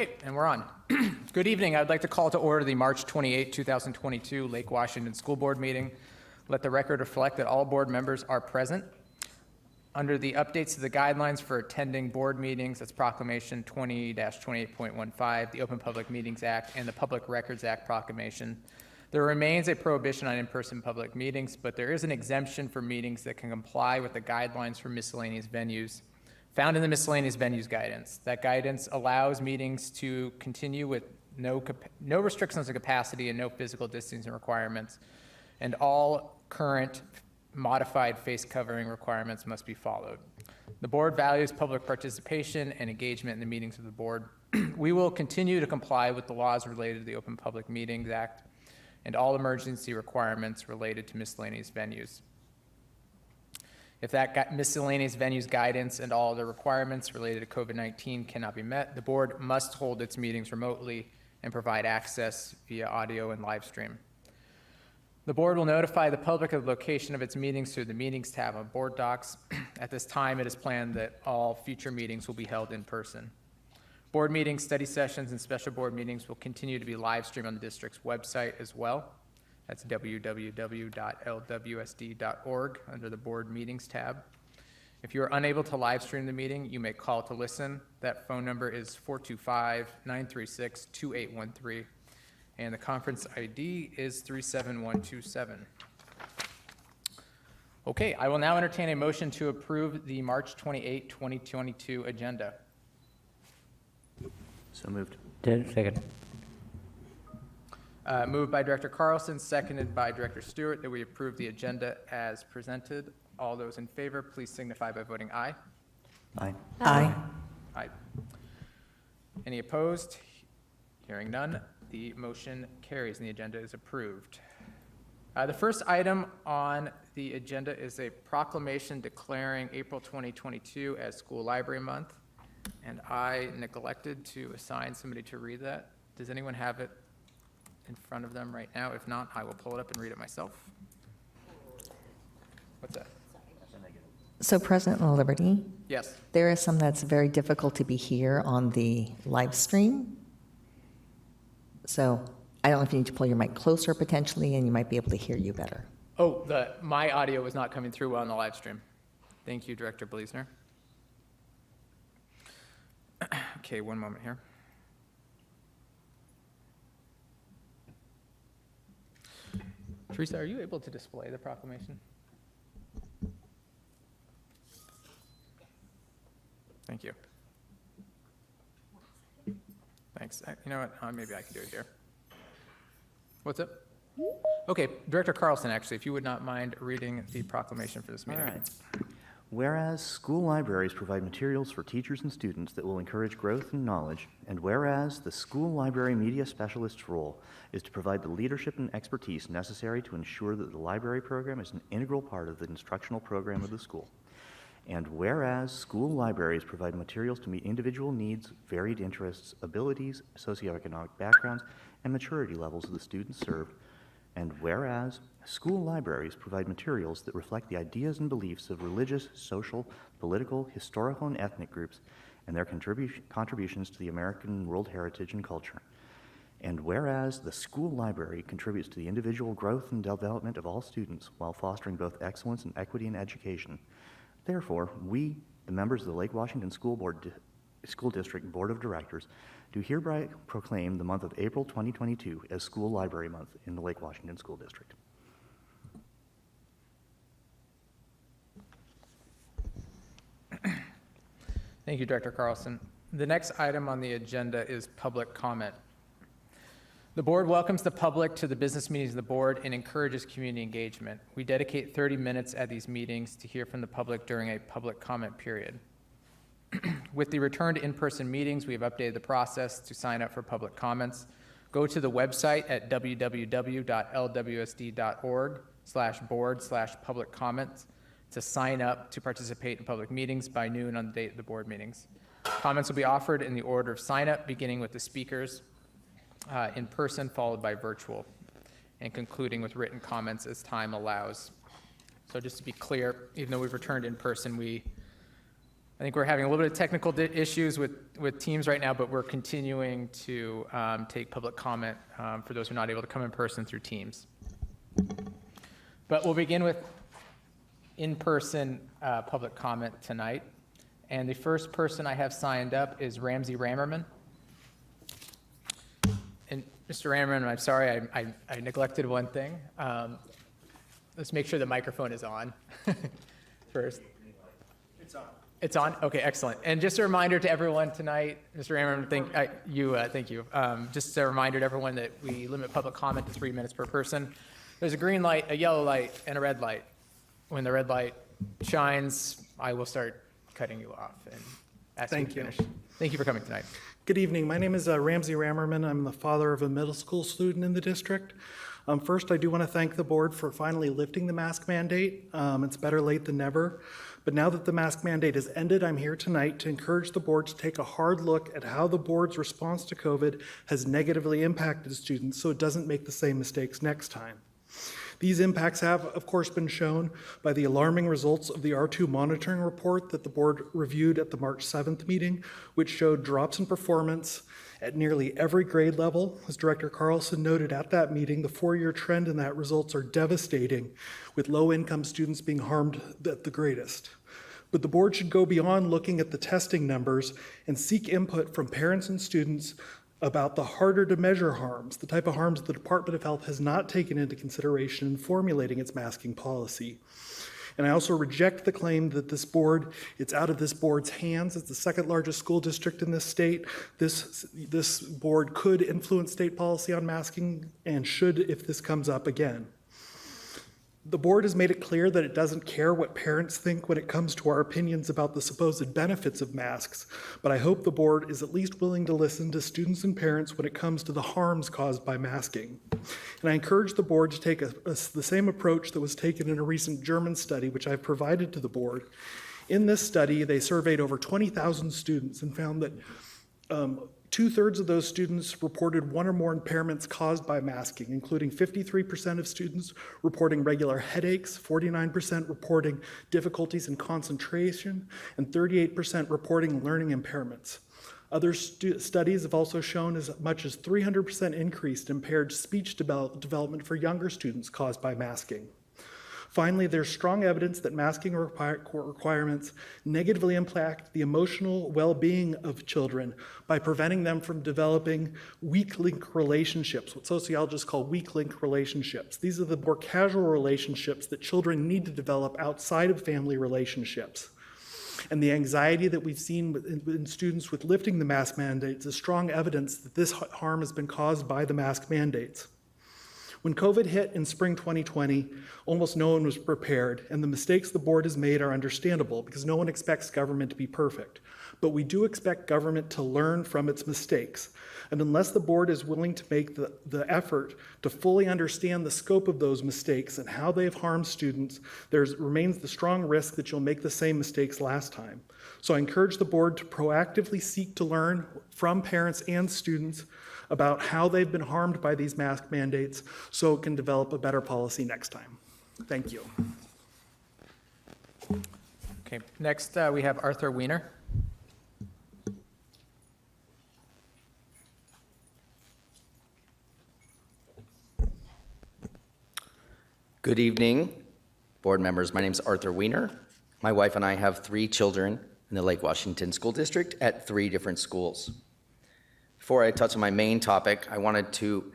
And we're on. Good evening. I'd like to call to order the March 28, 2022 Lake Washington School Board meeting. Let the record reflect that all board members are present. Under the updates to the guidelines for attending board meetings, that's Proclamation 20-28.15, the Open Public Meetings Act, and the Public Records Act proclamation, there remains a prohibition on in-person public meetings, but there is an exemption for meetings that can comply with the guidelines for miscellaneous venues found in the miscellaneous venues guidance. That guidance allows meetings to continue with no restrictions on capacity and no physical distancing requirements, and all current modified face covering requirements must be followed. The board values public participation and engagement in the meetings of the board. We will continue to comply with the laws related to the Open Public Meetings Act and all emergency requirements related to miscellaneous venues. If that miscellaneous venues guidance and all the requirements related to COVID-19 cannot be met, the board must hold its meetings remotely and provide access via audio and live stream. The board will notify the public of the location of its meetings through the meetings tab on board docs. At this time, it is planned that all future meetings will be held in person. Board meetings, study sessions, and special board meetings will continue to be live streamed on the district's website as well. That's www.lwsd.org under the board meetings tab. If you are unable to live stream the meeting, you may call to listen. That phone number is 425-936-2813, and the conference ID is 37127. Okay, I will now entertain a motion to approve the March 28, 2022 agenda. So moved. Second. Moved by Director Carlson, seconded by Director Stewart, that we approve the agenda as presented. All those in favor, please signify by voting aye. Aye. Aye. Aye. Any opposed? Hearing none, the motion carries and the agenda is approved. The first item on the agenda is a proclamation declaring April 2022 as School Library Month, and I neglected to assign somebody to read that. Does anyone have it in front of them right now? If not, I will pull it up and read it myself. What's that? So President Liberty, Yes. there is some that's very difficult to be here on the live stream. So I don't know if you need to pull your mic closer potentially, and you might be able to hear you better. Oh, my audio was not coming through well on the live stream. Thank you, Director Bleasner. Okay, one moment here. Teresa, are you able to display the proclamation? Thank you. Thanks. You know what? Maybe I can do it here. What's up? Okay, Director Carlson, actually, if you would not mind reading the proclamation for this meeting. All right. Whereas school libraries provide materials for teachers and students that will encourage growth and knowledge, and whereas the school library media specialist's role is to provide the leadership and expertise necessary to ensure that the library program is an integral part of the instructional program of the school, and whereas school libraries provide materials to meet individual needs, varied interests, abilities, socioeconomic backgrounds, and maturity levels of the students served, and whereas school libraries provide materials that reflect the ideas and beliefs of religious, social, political, historical, and ethnic groups and their contributions to the American world heritage and culture. And whereas the school library contributes to the individual growth and development of all students while fostering both excellence and equity in education, therefore, we, the members of the Lake Washington School District Board of Directors, do hereby proclaim the month of April 2022 as School Library Month in the Lake Washington School District. Thank you, Director Carlson. The next item on the agenda is public comment. The board welcomes the public to the business meetings of the board and encourages community engagement. We dedicate 30 minutes at these meetings to hear from the public during a public comment period. With the return to in-person meetings, we have updated the process to sign up for public comments. Go to the website at www.lwsd.org/board/public comments to sign up to participate in public meetings by noon on the date of the board meetings. Comments will be offered in the order of sign up, beginning with the speakers in person, followed by virtual, and concluding with written comments as time allows. So just to be clear, even though we've returned in person, we I think we're having a little bit of technical issues with Teams right now, but we're continuing to take public comment for those who are not able to come in person through Teams. But we'll begin with in-person public comment tonight. And the first person I have signed up is Ramsey Rammerman. And Mr. Rammerman, I'm sorry, I neglected one thing. Let's make sure the microphone is on first. It's on. It's on? Okay, excellent. And just a reminder to everyone tonight, Mr. Rammerman, thank you. Just a reminder to everyone that we limit public comment to 3 minutes per person. There's a green light, a yellow light, and a red light. When the red light shines, I will start cutting you off and ask you to finish. Thank you for coming tonight. Good evening. My name is Ramsey Rammerman. I'm the father of a middle school student in the district. First, I do want to thank the board for finally lifting the mask mandate. It's better late than never. But now that the mask mandate has ended, I'm here tonight to encourage the board to take a hard look at how the board's response to COVID has negatively impacted students so it doesn't make the same mistakes next time. These impacts have, of course, been shown by the alarming results of the R2 monitoring report that the board reviewed at the March 7th meeting, which showed drops in performance at nearly every grade level. As Director Carlson noted at that meeting, the 4-year trend in that results are devastating, with low-income students being harmed at the greatest. But the board should go beyond looking at the testing numbers and seek input from parents and students about the harder to measure harms, the type of harms the Department of Health has not taken into consideration in formulating its masking policy. And I also reject the claim that it's out of this board's hands. It's the second largest school district in this state. This board could influence state policy on masking and should if this comes up again. The board has made it clear that it doesn't care what parents think when it comes to our opinions about the supposed benefits of masks, but I hope the board is at least willing to listen to students and parents when it comes to the harms caused by masking. And I encourage the board to take the same approach that was taken in a recent German study, which I've provided to the board. In this study, they surveyed over 20,000 students and found that 2/3 of those students reported one or more impairments caused by masking, including 53% of students reporting regular headaches, 49% reporting difficulties in concentration, and 38% reporting learning impairments. Other studies have also shown as much as 300% increased impaired speech development for younger students caused by masking. Finally, there's strong evidence that masking requirements negatively impact the emotional well-being of children by preventing them from developing weak link relationships, what sociologists call weak link relationships. These are the more casual relationships that children need to develop outside of family relationships. And the anxiety that we've seen in students with lifting the mask mandates is strong evidence that this harm has been caused by the mask mandates. When COVID hit in spring 2020, almost no one was prepared, and the mistakes the board has made are understandable because no one expects government to be perfect. But we do expect government to learn from its mistakes. And unless the board is willing to make the effort to fully understand the scope of those mistakes and how they've harmed students, there remains the strong risk that you'll make the same mistakes last time. So I encourage the board to proactively seek to learn from parents and students about how they've been harmed by these mask mandates so it can develop a better policy next time. Thank you. Okay, next we have Arthur Weiner. Good evening, board members. My name is Arthur Weiner. My wife and I have 3 children in the Lake Washington School District at 3 different schools. Before I touch on my main topic, I wanted to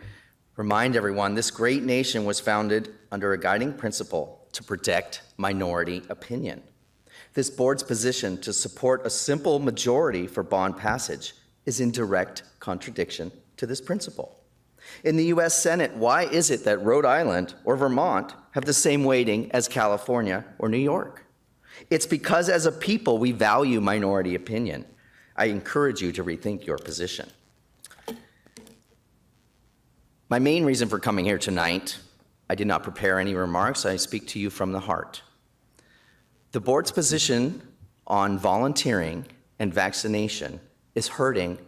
remind everyone this great nation was founded under a guiding principle to protect minority opinion. This board's position to support a simple majority for bond passage is in direct contradiction to this principle. In the U.S. Senate, why is it that Rhode Island or Vermont have the same weighting as California or New York? It's because as a people, we value minority opinion. I encourage you to rethink your position. My main reason for coming here tonight, I did not prepare any remarks. I speak to you from the heart. The board's position on volunteering and vaccination is hurting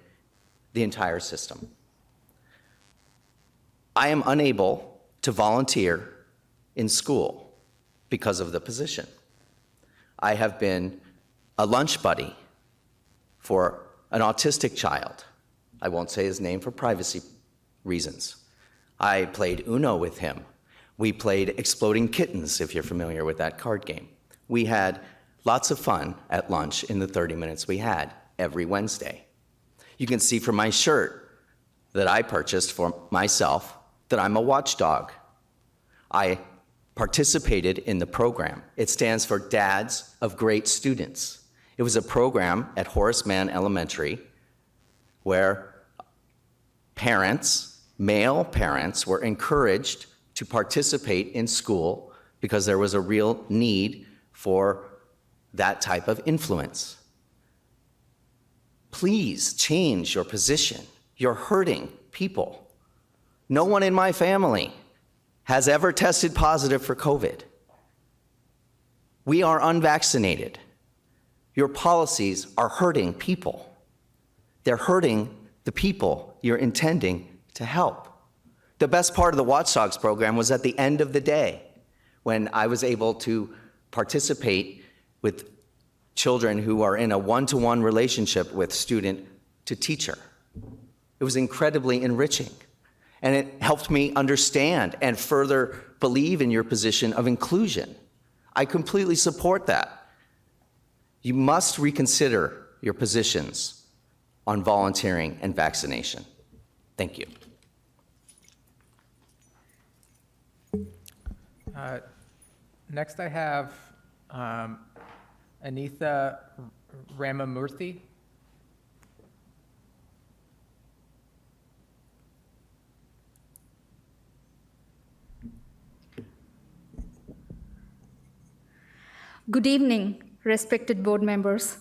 the entire system. I am unable to volunteer in school because of the position. I have been a lunch buddy for an autistic child. I won't say his name for privacy reasons. I played Uno with him. We played Exploding Kittens, if you're familiar with that card game. We had lots of fun at lunch in the 30 minutes we had every Wednesday. You can see from my shirt that I purchased for myself that I'm a watchdog. I participated in the program. It stands for Dads of Great Students. It was a program at Horace Mann Elementary where parents, male parents, were encouraged to participate in school because there was a real need for that type of influence. Please change your position. You're hurting people. No one in my family has ever tested positive for COVID. We are unvaccinated. Your policies are hurting people. They're hurting the people you're intending to help. The best part of the Watchdogs program was at the end of the day when I was able to participate with children who are in a one-to-one relationship with student to teacher. It was incredibly enriching, and it helped me understand and further believe in your position of inclusion. I completely support that. You must reconsider your positions on volunteering and vaccination. Thank you. Next, I have Anitha Ramamurthy. Good evening, respected board members.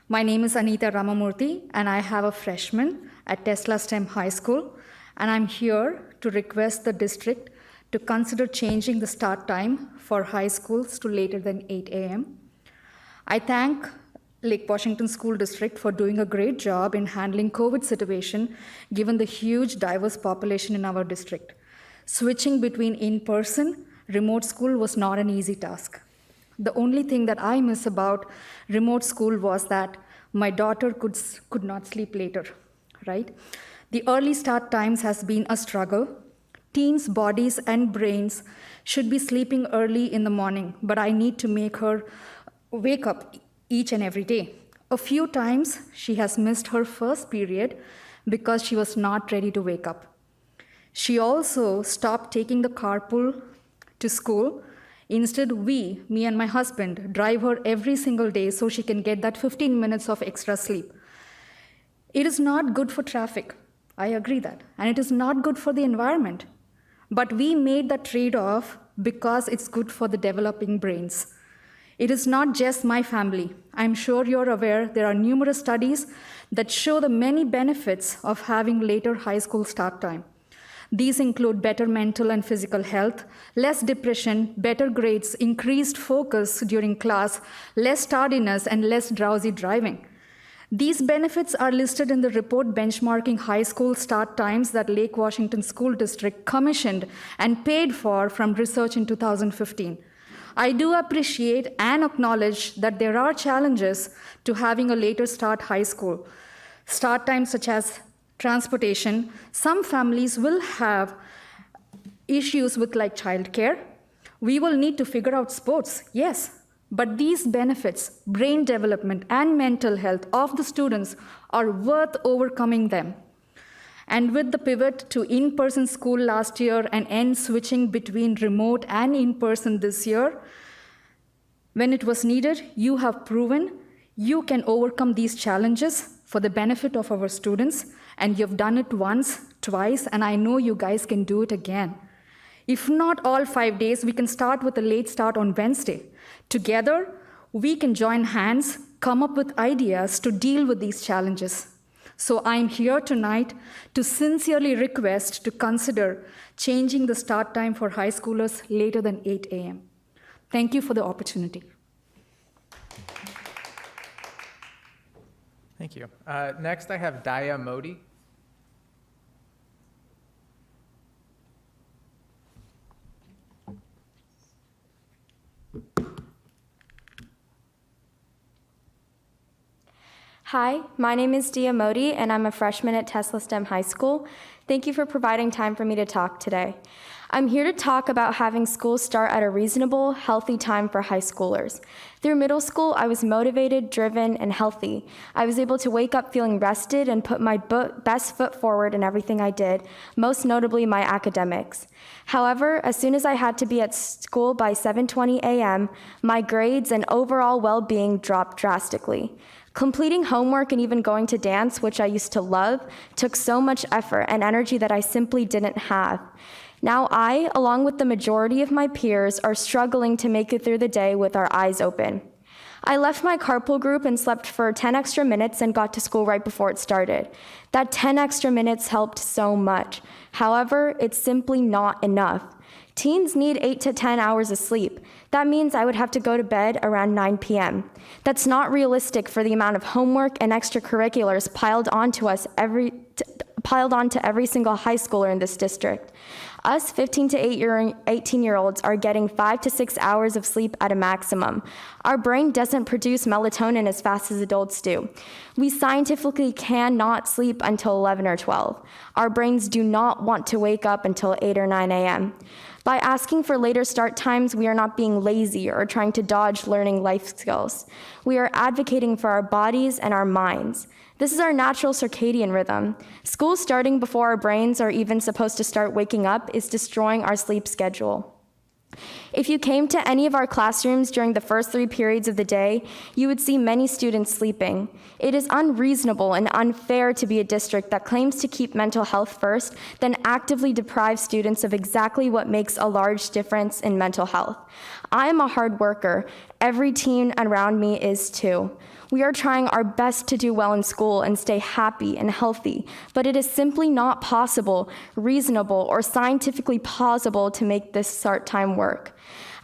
My name is Anitha Ramamurthy, and I have a freshman at Tesla STEM High School, and I'm here to request the district to consider changing the start time for high schools to later than 8 a.m. I thank Lake Washington School District for doing a great job in handling COVID situation, given the huge diverse population in our district. Switching between in-person, remote school was not an easy task. The only thing that I miss about remote school was that my daughter could not sleep later, right? The early start times has been a struggle. Teens' bodies and brains should be sleeping early in the morning, but I need to make her wake up each and every day. A few times she has missed her first period because she was not ready to wake up. She also stopped taking the carpool to school. Instead, me and my husband, drive her every single day so she can get that 15 minutes of extra sleep. It is not good for traffic. I agree that. And it is not good for the environment. But we made that trade-off because it's good for the developing brains. It is not just my family. I'm sure you're aware there are numerous studies that show the many benefits of having later high school start time. These include better mental and physical health, less depression, better grades, increased focus during class, less tardiness, and less drowsy driving. These benefits are listed in the report benchmarking high school start times that Lake Washington School District commissioned and paid for from research in 2015. I do appreciate and acknowledge that there are challenges to having a later start high school. Start times such as transportation. Some families will have issues with like childcare. We will need to figure out sports, yes. But these benefits, brain development and mental health of the students are worth overcoming them. And with the pivot to in-person school last year and end switching between remote and in-person this year, when it was needed, you have proven you can overcome these challenges for the benefit of our students, and you've done it once, twice, and I know you guys can do it again. If not all 5 days, we can start with a late start on Wednesday. Together, we can join hands, come up with ideas to deal with these challenges. So I'm here tonight to sincerely request to consider changing the start time for high schoolers later than 8 a.m. Thank you for the opportunity. Thank you. Next, I have Daya Modi. Hi, my name is Dia Modi, and I'm a freshman at Tesla STEM High School. Thank you for providing time for me to talk today. I'm here to talk about having school start at a reasonable, healthy time for high schoolers. Through middle school, I was motivated, driven, and healthy. I was able to wake up feeling rested and put my best foot forward in everything I did, most notably my academics. However, as soon as I had to be at school by 7:20 a.m., my grades and overall well-being dropped drastically. Completing homework and even going to dance, which I used to love, took so much effort and energy that I simply didn't have. Now I, along with the majority of my peers, are struggling to make it through the day with our eyes open. I left my carpool group and slept for 10 extra minutes and got to school right before it started. That 10 extra minutes helped so much. However, it's simply not enough. Teens need 8 to 10 hours of sleep. That means I would have to go to bed around 9 p.m. That's not realistic for the amount of homework and extracurriculars piled onto every single high schooler in this district. Us 15 to 18-year-olds are getting 5 to 6 hours of sleep at a maximum. Our brain doesn't produce melatonin as fast as adults do. We scientifically cannot sleep until 11 or 12. Our brains do not want to wake up until 8 or 9 a.m. By asking for later start times, we are not being lazy or trying to dodge learning life skills. We are advocating for our bodies and our minds. This is our natural circadian rhythm. School starting before our brains are even supposed to start waking up is destroying our sleep schedule. If you came to any of our classrooms during the first 3 periods of the day, you would see many students sleeping. It is unreasonable and unfair to be a district that claims to keep mental health first, then actively deprive students of exactly what makes a large difference in mental health. I am a hard worker. Every teen around me is too. We are trying our best to do well in school and stay happy and healthy, but it is simply not possible, reasonable, or scientifically plausible to make this start time work.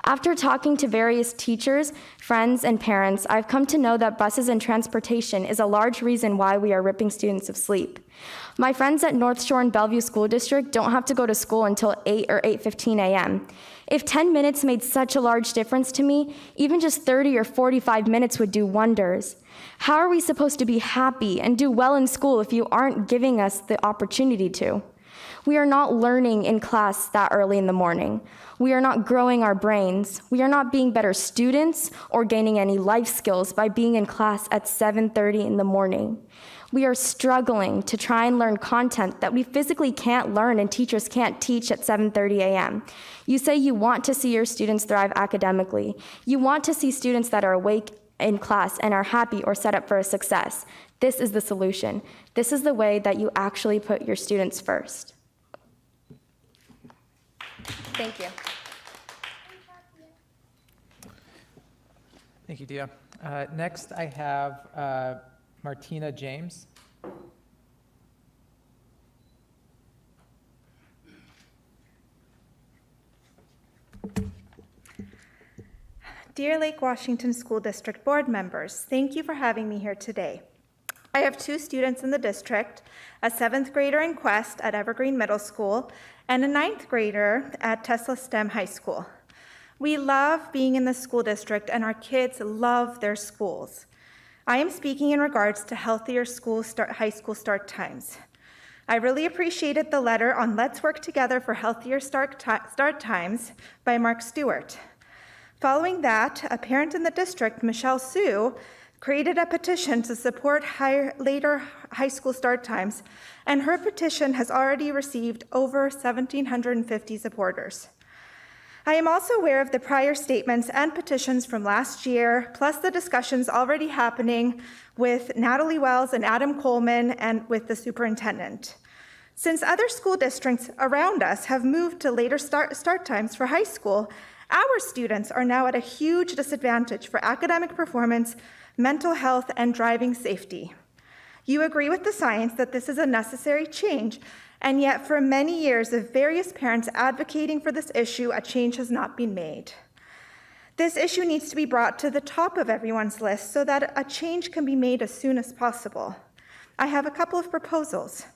After talking to various teachers, friends, and parents, I've come to know that buses and transportation is a large reason why we are ripping students of sleep. My friends at North Shore and Bellevue School District don't have to go to school until 8 or 8:15 a.m. If 10 minutes made such a large difference to me, even just 30 or 45 minutes would do wonders. How are we supposed to be happy and do well in school if you aren't giving us the opportunity to? We are not learning in class that early in the morning. We are not growing our brains. We are not being better students or gaining any life skills by being in class at 7:30 in the morning. We are struggling to try and learn content that we physically can't learn and teachers can't teach at 7:30 a.m. You say you want to see your students thrive academically. You want to see students that are awake in class and are happy or set up for a success. This is the solution. This is the way that you actually put your students first. Thank you. Thank you, Dia. Next, I have Martina James. Dear Lake Washington School District Board members, thank you for having me here today. I have 2 students in the district, a 7th grader in Quest at Evergreen Middle School and a 9th grader at Tesla STEM High School. We love being in the school district and our kids love their schools. I am speaking in regards to healthier high school start times. I really appreciated the letter on Let's Work Together for Healthier Start Times by Mark Stewart. Following that, a parent in the district, Michelle Sue, created a petition to support later high school start times, and her petition has already received over 1,750 supporters. I am also aware of the prior statements and petitions from last year, plus the discussions already happening with Natalie Wells and Adam Coleman and with the superintendent. Since other school districts around us have moved to later start times for high school, our students are now at a huge disadvantage for academic performance, mental health, and driving safety. You agree with the science that this is a necessary change, and yet for many years of various parents advocating for this issue, a change has not been made. This issue needs to be brought to the top of everyone's list so that a change can be made as soon as possible. I have a couple of proposals.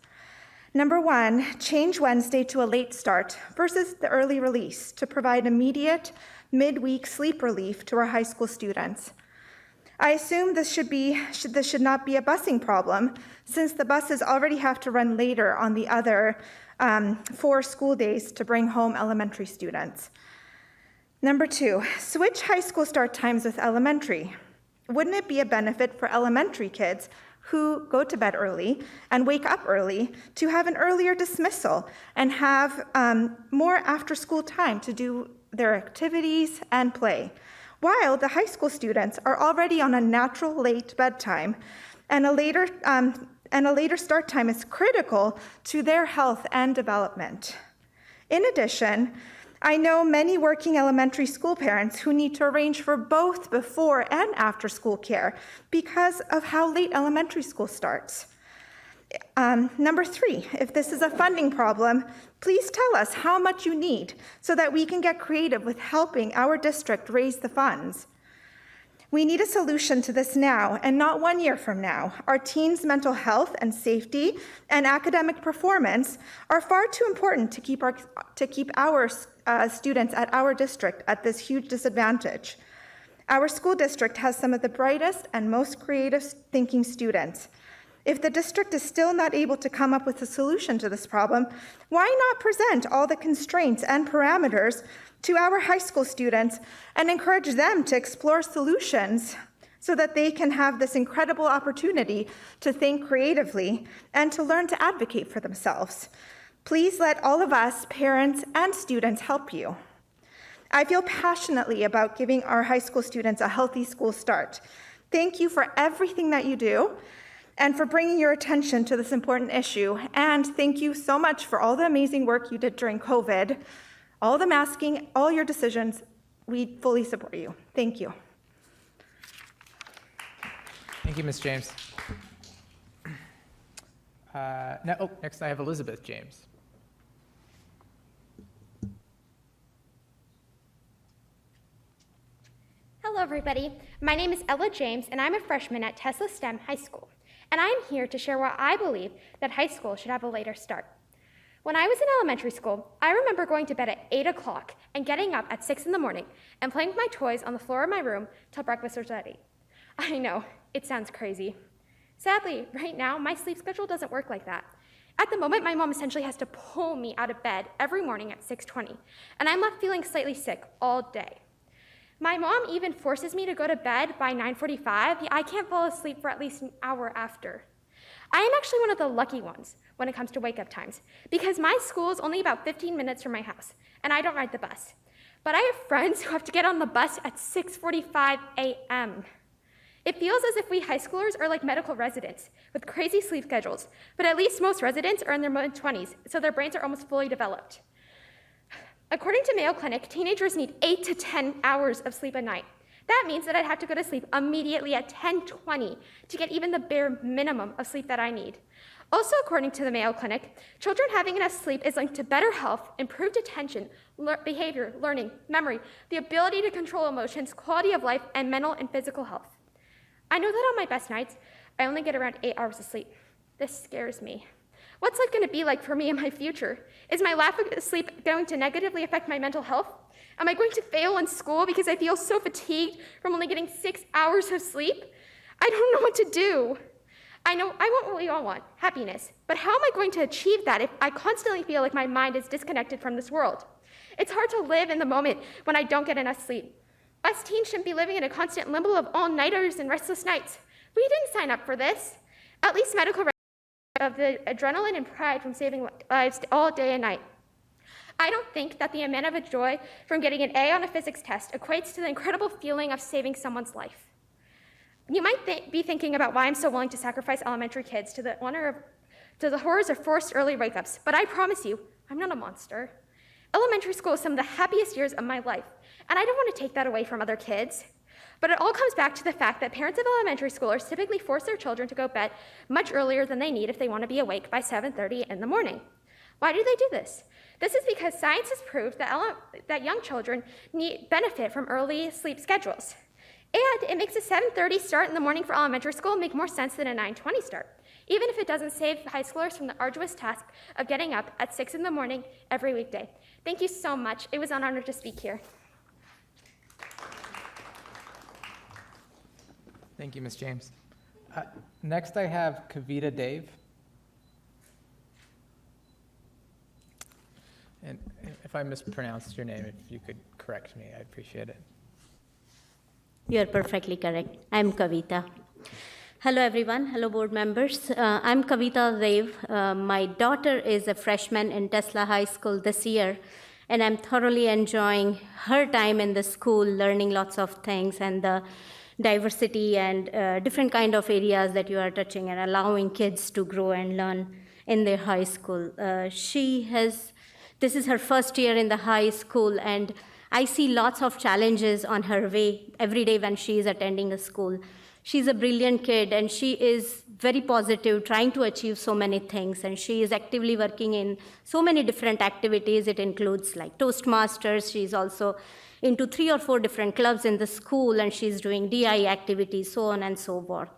Number 1, change Wednesday to a late start versus the early release to provide immediate midweek sleep relief to our high school students. I assume this should not be a busing problem, since the buses already have to run later on the other 4 school days to bring home elementary students. Number 2, switch high school start times with elementary. Wouldn't it be a benefit for elementary kids who go to bed early and wake up early to have an earlier dismissal and have more after-school time to do their activities and play, while the high school students are already on a natural late bedtime, and a later start time is critical to their health and development. In addition, I know many working elementary school parents who need to arrange for both before and after school care because of how late elementary school starts. Number 3, if this is a funding problem, please tell us how much you need so that we can get creative with helping our district raise the funds. We need a solution to this now and not 1 year from now. Our teens' mental health and safety and academic performance are far too important to keep our students at our district at this huge disadvantage. Our school district has some of the brightest and most creative thinking students. If the district is still not able to come up with a solution to this problem, why not present all the constraints and parameters to our high school students and encourage them to explore solutions so that they can have this incredible opportunity to think creatively and to learn to advocate for themselves? Please let all of us, parents and students, help you. I feel passionately about giving our high school students a healthy school start. Thank you for everything that you do and for bringing your attention to this important issue. And thank you so much for all the amazing work you did during COVID, all the masking, all your decisions. We fully support you. Thank you. Thank you, Ms. James. Next I have Elizabeth James. Hello, everybody. My name is Ella James, and I'm a freshman at Tesla STEM High School. And I'm here to share why I believe that high school should have a later start. When I was in elementary school, I remember going to bed at 8 o'clock and getting up at 6 in the morning and playing with my toys on the floor of my room till breakfast was ready. I know, it sounds crazy. Sadly, right now, my sleep schedule doesn't work like that. At the moment, my mom essentially has to pull me out of bed every morning at 6:20, and I'm left feeling slightly sick all day. My mom even forces me to go to bed by 9:45, yet I can't fall asleep for at least an hour after. I am actually one of the lucky ones when it comes to wake-up times, because my school is only about 15 minutes from my house, and I don't ride the bus. But I have friends who have to get on the bus at 6:45 a.m. It feels as if we high schoolers are like medical residents with crazy sleep schedules, but at least most residents are in their mid-20s, so their brains are almost fully developed. According to Mayo Clinic, teenagers need 8 to 10 hours of sleep a night. That means that I'd have to go to sleep immediately at 10:20 to get even the bare minimum of sleep that I need. Also, according to the Mayo Clinic, children having enough sleep is linked to better health, improved attention, behavior, learning, memory, the ability to control emotions, quality of life, and mental and physical health. I know that on my best nights, I only get around 8 hours of sleep. This scares me. What's life going to be like for me in my future? Is my lack of sleep going to negatively affect my mental health? Am I going to fail in school because I feel so fatigued from only getting 6 hours of sleep? I don't know what to do. I know I want what we all want, happiness. But how am I going to achieve that if I constantly feel like my mind is disconnected from this world? It's hard to live in the moment when I don't get enough sleep. Us teens shouldn't be living in a constant limbo of all-nighters and restless nights. We didn't sign up for this. At least medical of the adrenaline and pride from saving lives all day and night. I don't think that the amount of joy from getting an A on a physics test equates to the incredible feeling of saving someone's life. You might be thinking about why I'm so willing to sacrifice elementary kids to the horrors of forced early wake-ups, but I promise you, I'm not a monster. Elementary school is some of the happiest years of my life, and I don't want to take that away from other kids. But it all comes back to the fact that parents of elementary schoolers typically force their children to go to bed much earlier than they need if they want to be awake by 7:30 in the morning. Why do they do this? This is because science has proved that young children benefit from early sleep schedules. And it makes a 7:30 start in the morning for elementary school make more sense than a 9:20 start, even if it doesn't save high schoolers from the arduous task of getting up at 6 in the morning every weekday. Thank you so much. It was an honor to speak here. Thank you, Ms. James. Next, I have Kavita Dave. And if I mispronounced your name, if you could correct me, I'd appreciate it. You are perfectly correct. I'm Kavita. Hello, everyone. Hello, board members. I'm Kavita Dev. My daughter is a freshman in Tesla High School this year, and I'm thoroughly enjoying her time in the school, learning lots of things and the diversity and different kind of areas that you are touching and allowing kids to grow and learn in their high school. This is her first year in the high school, and I see lots of challenges on her way every day when she is attending a school. She's a brilliant kid, and she is very positive, trying to achieve so many things, and she is actively working in so many different activities. It includes like Toastmasters. She's also into 3 or 4 different clubs in the school, and she's doing DI activities, so on and so forth.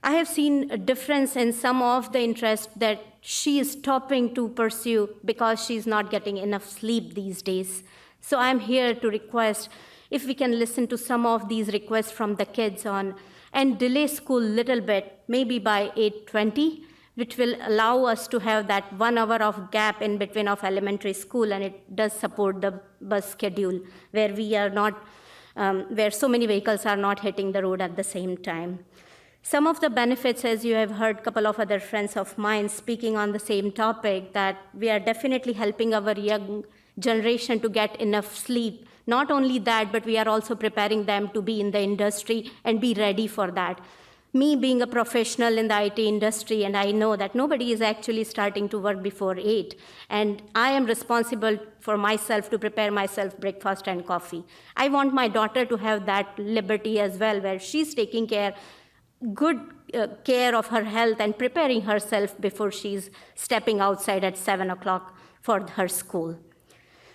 I have seen a difference in some of the interest that she is stopping to pursue because she's not getting enough sleep these days. So I'm here to request if we can listen to some of these requests from the kids on and delay school a little bit, maybe by 8:20, which will allow us to have that 1 hour of gap in between of elementary school, and it does support the bus schedule where we are not, where so many vehicles are not hitting the road at the same time. Some of the benefits, as you have heard a couple of other friends of mine speaking on the same topic, that we are definitely helping our young generation to get enough sleep. Not only that, but we are also preparing them to be in the industry and be ready for that. Me being a professional in the IT industry, and I know that nobody is actually starting to work before 8, and I am responsible for myself to prepare myself breakfast and coffee. I want my daughter to have that liberty as well, where she's taking good care of her health and preparing herself before she's stepping outside at 7 o'clock for her school.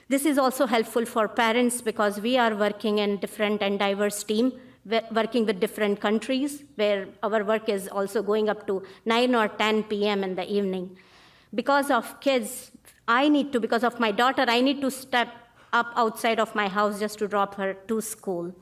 This is also helpful for parents because we are working in different and diverse team, working with different countries, where our work is also going up to 9 or 10 p.m. in the evening. Because of kids, because of my daughter, I need to step up outside of my house just to drop her to school.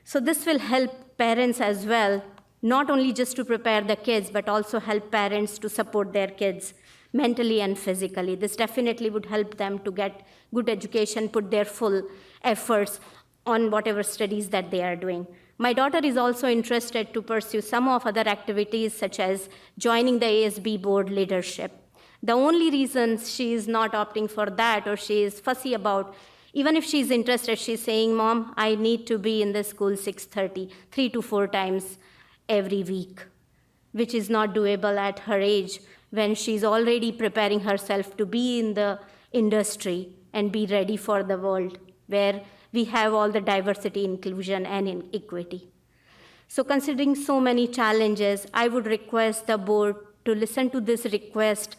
So this will help parents as well, not only just to prepare the kids, but also help parents to support their kids mentally and physically. This definitely would help them to get good education, put their full efforts on whatever studies that they are doing. My daughter is also interested to pursue some of other activities, such as joining the ASB board leadership. The only reason she is not opting for that, or she is fussy about, even if she's interested, she's saying, "Mom, I need to be in the school 6:30, 3 to 4 times every week," which is not doable at her age when she's already preparing herself to be in the industry and be ready for the world where we have all the diversity, inclusion, and equity. So considering so many challenges, I would request the board to listen to this request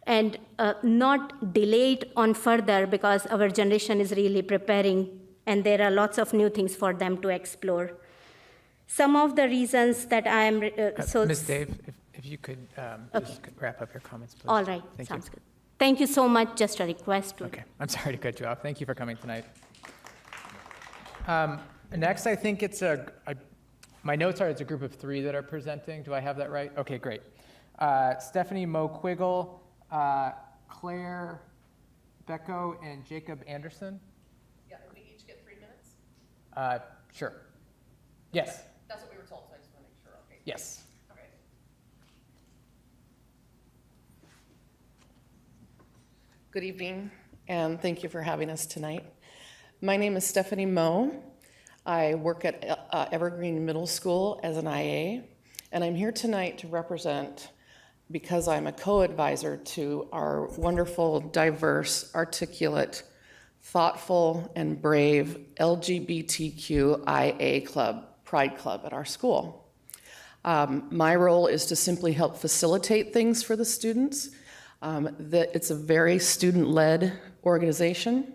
and not delay it on further, because our generation is really preparing and there are lots of new things for them to explore. Some of the reasons that I am... Ms. Dave, if you could just wrap up your comments, please. All right, Thank sounds you. good. Thank you so much. Just a request. Okay, I'm sorry to cut you off. Thank you for coming tonight. Next, I think it's my notes are it's a group of 3 that are presenting. Do I have that right? Okay, great. Stephanie Mo Quiggle, Claire Becko, and Jacob Anderson. Yeah, and we each get 3 minutes? Sure. Yes. That's what we were told, so I just want to make sure, okay? Yes. Okay. Good evening, and thank you for having us tonight. My name is Stephanie Moe. I work at Evergreen Middle School as an IA, and I'm here tonight to represent, because I'm a co-advisor to our wonderful, diverse, articulate, thoughtful, and brave LGBTQIA club, Pride Club at our school. My role is to simply help facilitate things for the students. It's a very student-led organization.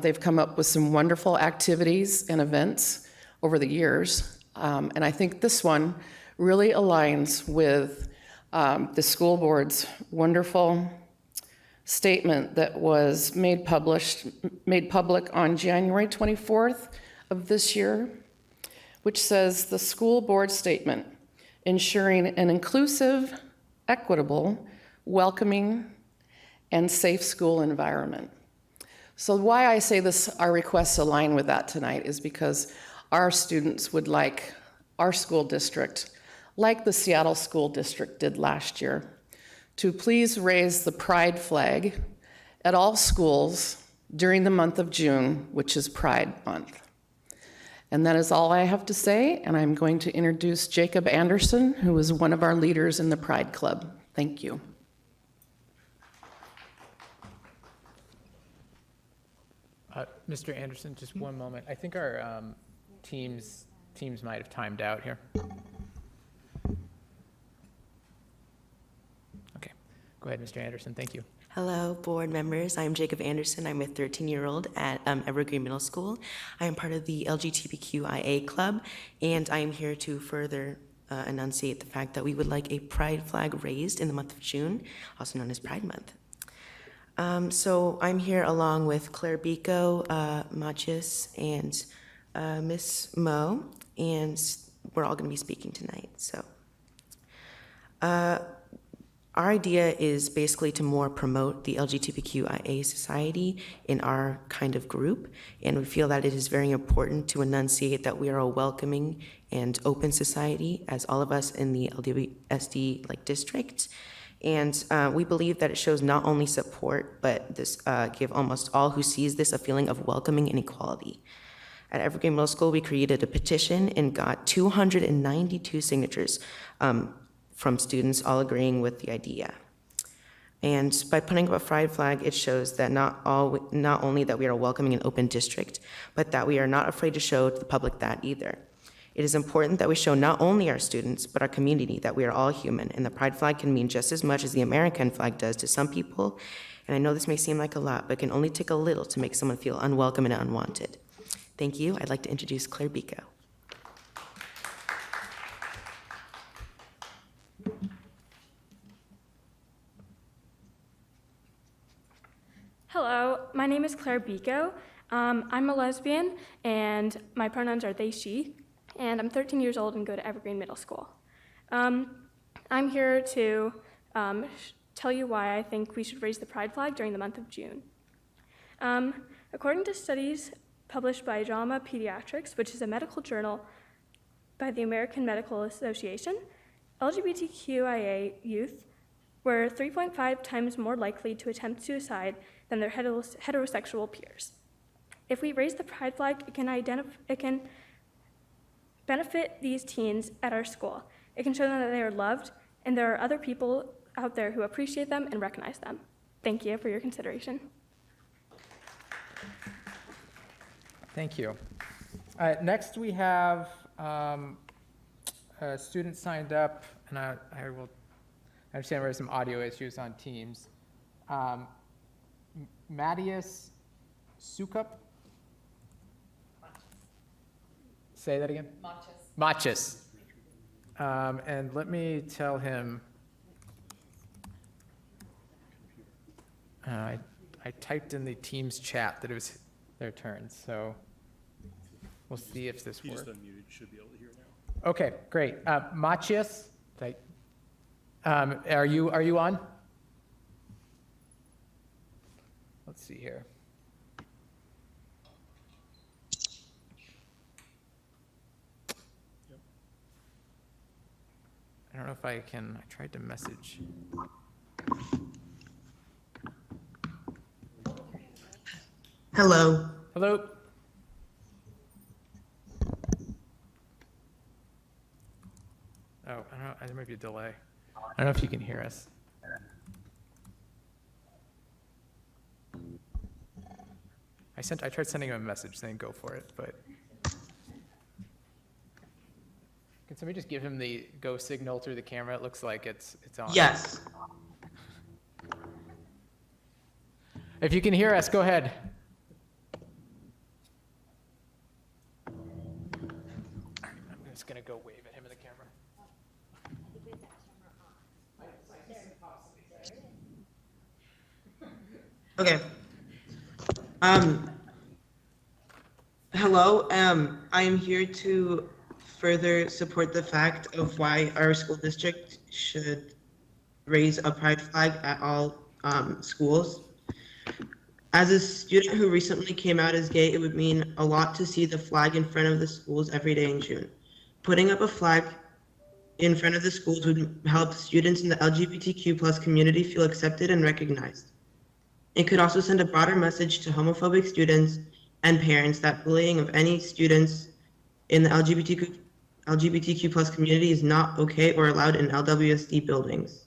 They've come up with some wonderful activities and events over the years, and I think this one really aligns with the school board's wonderful statement that was made public on January 24th of this year, which says the school board statement, ensuring an inclusive, equitable, welcoming, and safe school environment. So why I say this, our requests align with that tonight is because our students would like our school district, like the Seattle School District did last year, to please raise the pride flag at all schools during the month of June, which is Pride Month. And that is all I have to say, and I'm going to introduce Jacob Anderson, who is one of our leaders in the Pride Club. Thank you. Mr. Anderson, just one moment. I think our teams might have timed out here. Okay, go ahead, Mr. Anderson. Thank you. Hello, board members. I'm Jacob Anderson. I'm a 13-year-old at Evergreen Middle School. I am part of the LGBTQIA club, and I am here to further enunciate the fact that we would like a pride flag raised in the month of June, also known as Pride Month. So I'm here along with Claire Bico, Machis, and Miss Mo, and we're all going to be speaking tonight. So our idea is basically to more promote the LGBTQIA society in our kind of group, and we feel that it is very important to enunciate that we are a welcoming and open society, as all of us in the LWSD district. And we believe that it shows not only support, but this give almost all who sees this a feeling of welcoming and equality. At Evergreen Middle School, we created a petition and got 292 signatures from students all agreeing with the idea. And by putting up a pride flag, it shows that not only that we are a welcoming and open district, but that we are not afraid to show to the public that either. It is important that we show not only our students, but our community that we are all human, and the pride flag can mean just as much as the American flag does to some people. And I know this may seem like a lot, but it can only take a little to make someone feel unwelcome and unwanted. Thank you. I'd like to introduce Claire Bico. Hello, my name is Claire Bico. I'm a lesbian, and my pronouns are they, she, and I'm 13 years old and go to Evergreen Middle School. I'm here to tell you why I think we should raise the pride flag during the month of June. According to studies published by JAMA Pediatrics, which is a medical journal by the American Medical Association, LGBTQIA youth were 3.5 times more likely to attempt suicide than their heterosexual peers. If we raise the pride flag, it can benefit these teens at our school. It can show them that they are loved, and there are other people out there who appreciate them and recognize them. Thank you for your consideration. Thank you. Next, we have a student signed up, and I understand there are some audio issues on Teams. Matthias Sukup? Say that again? Machis. And let me tell him, I typed in the Teams chat that it was their turn, so we'll see if this works. He just unmuted, should be able to hear now. Okay, great. Machis, are you on? Let's see here. I don't know if I can, I tried to message. Hello. Hello. Oh, I don't know, there might be a delay. I don't know if you can hear us. I tried sending him a message saying go for it, but. Can somebody just give him the go signal through the camera? It looks like it's on. Yes. If you can hear us, go ahead. All right, I'm just gonna go wave at him in the camera. Okay. Hello. I am here to further support the fact of why our school district should raise a pride flag at all schools. As a student who recently came out as gay, it would mean a lot to see the flag in front of the schools every day in June. Putting up a flag in front of the schools would help students in the LGBTQ+ community feel accepted and recognized. It could also send a broader message to homophobic students and parents that bullying of any students in the LGBTQ+ community is not okay or allowed in LWSD buildings.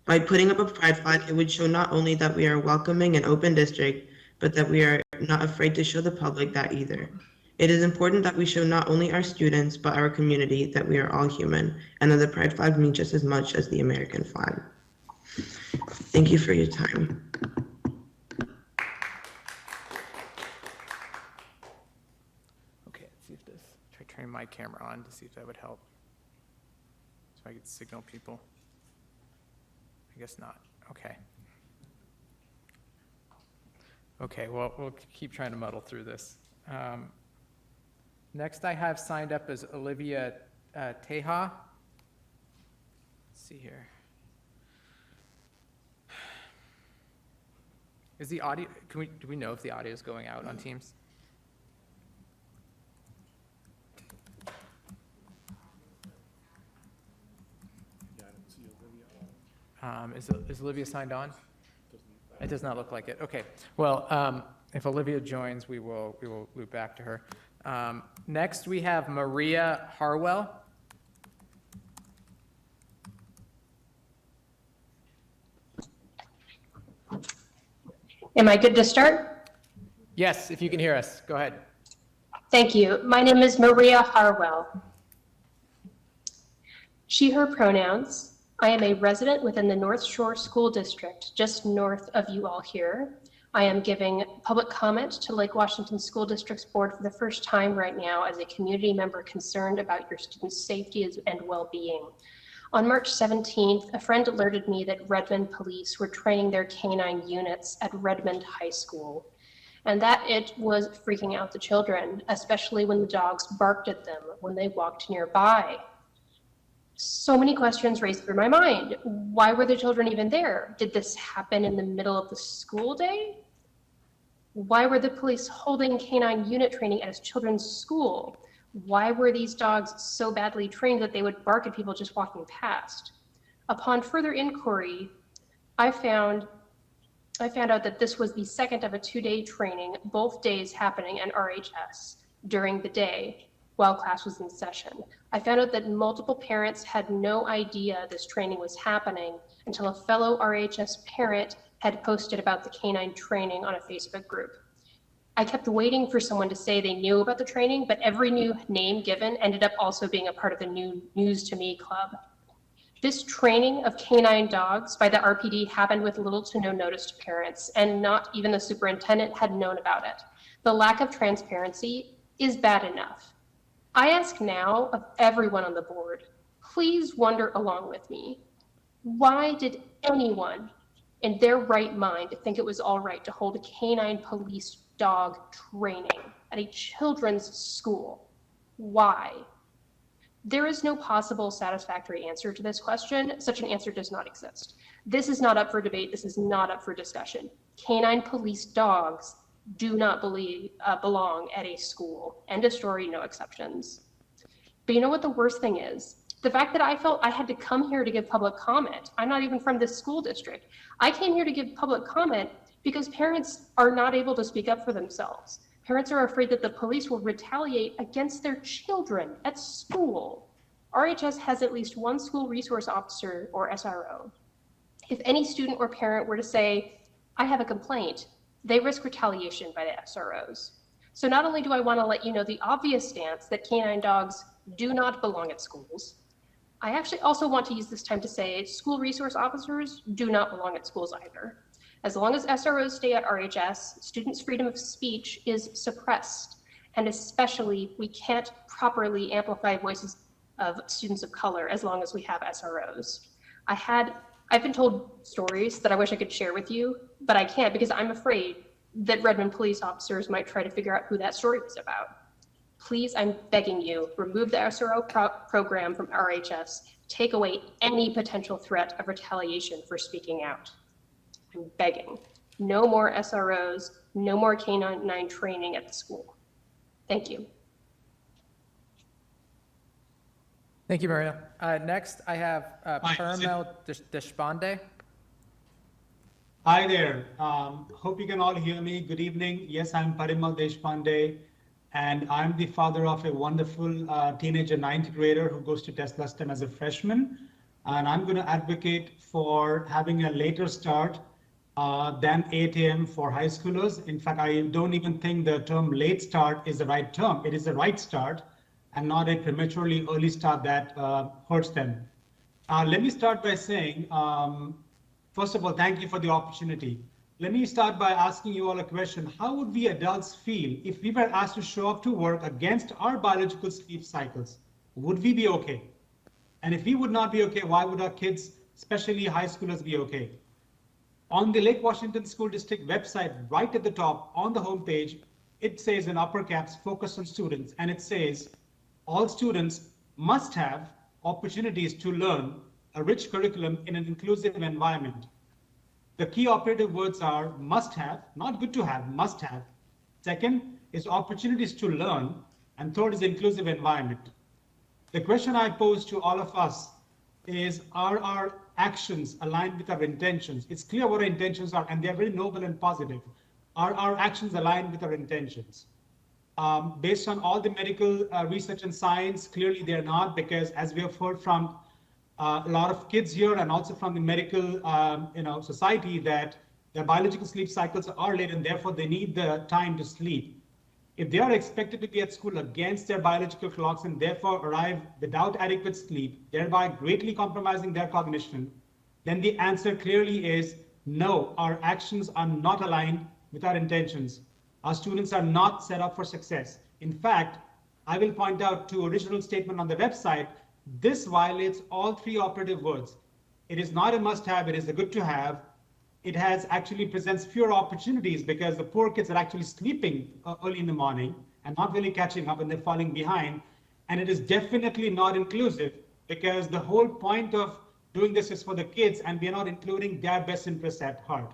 By putting up a pride flag, it would show not only that we are a welcoming and open district, but that we are not afraid to show the public that either. It is important that we show not only our students, but our community that we are all human, and that the pride flag means just as much as the American flag. Thank you for your time. Okay, let's see if this, try turning my camera on to see if that would help. So I could signal people. I guess not. Okay. Okay, well, we'll keep trying to muddle through this. Next I have signed up as Olivia Teja. Let's see here. Is the audio, do we know if the audio is going out on Teams? Is Olivia signed on? It does not look like it. Okay. Well, if Olivia joins, we will loop back to her. Next, we have Maria Harwell. Am I good to start? Yes, if you can hear us, go ahead. Thank you. My name is Maria Harwell. She, her pronouns. I am a resident within the North Shore School District, just north of you all here. I am giving public comment to Lake Washington School District's board for the first time right now as a community member concerned about your students' safety and well-being. On March 17th, a friend alerted me that Redmond police were training their canine units at Redmond High School, and that it was freaking out the children, especially when the dogs barked at them when they walked nearby. So many questions raced through my mind. Why were the children even there? Did this happen in the middle of the school day? Why were the police holding canine unit training at a children's school? Why were these dogs so badly trained that they would bark at people just walking past? Upon further inquiry, I found out that this was the second of a 2-day training, both days happening at RHS during the day while class was in session. I found out that multiple parents had no idea this training was happening until a fellow RHS parent had posted about the canine training on a Facebook group. I kept waiting for someone to say they knew about the training, but every new name given ended up also being a part of the new News to Me club. This training of canine dogs by the RPD happened with little to no notice to parents, and not even the superintendent had known about it. The lack of transparency is bad enough. I ask now of everyone on the board, please wonder along with me, why did anyone in their right mind think it was all right to hold a canine police dog training at a children's school? Why? There is no possible satisfactory answer to this question. Such an answer does not exist. This is not up for debate. This is not up for discussion. Canine police dogs do not belong at a school. End of story, no exceptions. But you know what the worst thing is? The fact that I felt I had to come here to give public comment. I'm not even from this school district. I came here to give public comment because parents are not able to speak up for themselves. Parents are afraid that the police will retaliate against their children at school. RHS has at least one school resource officer or SRO. If any student or parent were to say, I have a complaint, they risk retaliation by the SROs. So not only do I want to let you know the obvious stance that canine dogs do not belong at schools, I actually also want to use this time to say school resource officers do not belong at schools either. As long as SROs stay at RHS, students' freedom of speech is suppressed, and especially we can't properly amplify voices of students of color as long as we have SROs. I've been told stories that I wish I could share with you, but I can't because I'm afraid that Redmond police officers might try to figure out who that story was about. Please, I'm begging you, remove the SRO program from RHS. Take away any potential threat of retaliation for speaking out. I'm begging. No more SROs, no more K-9 training at the school. Thank you. Thank you, Maria. Next, I have Paramel Deshpande. Hi there. Hope you can all hear me. Good evening. Yes, I'm Parimal Deshpande, and I'm the father of a wonderful teenager, 9th grader who goes to Tesla STEM as a freshman. And I'm going to advocate for having a later start than 8 a.m. for high schoolers. In fact, I don't even think the term late start is the right term. It is the right start and not a prematurely early start that hurts them. Let me start by saying, first of all, thank you for the opportunity. Let me start by asking you all a question. How would we adults feel if we were asked to show up to work against our biological sleep cycles? Would we be okay? And if we would not be okay, why would our kids, especially high schoolers, be okay? On the Lake Washington School District website, right at the top on the homepage, it says in upper caps, focus on students, and it says, all students must have opportunities to learn a rich curriculum in an inclusive environment. The key operative words are must have, not good to have, must have. Second is opportunities to learn, and third is inclusive environment. The question I pose to all of us is, are our actions aligned with our intentions? It's clear what our intentions are, and they're very noble and positive. Are our actions aligned with our intentions? Based on all the medical research and science, clearly they're not, because as we have heard from a lot of kids here and also from the medical society, that their biological sleep cycles are late and therefore they need the time to sleep. If they are expected to be at school against their biological clocks and therefore arrive without adequate sleep, thereby greatly compromising their cognition, then the answer clearly is no, our actions are not aligned with our intentions. Our students are not set up for success. In fact, I will point out to original statement on the website, this violates all three operative words. It is not a must-have, it is a good to have. It has actually presents fewer opportunities because the poor kids are actually sleeping early in the morning and not really catching up and they're falling behind. And it is definitely not inclusive because the whole point of doing this is for the kids and we are not including their best interests at heart.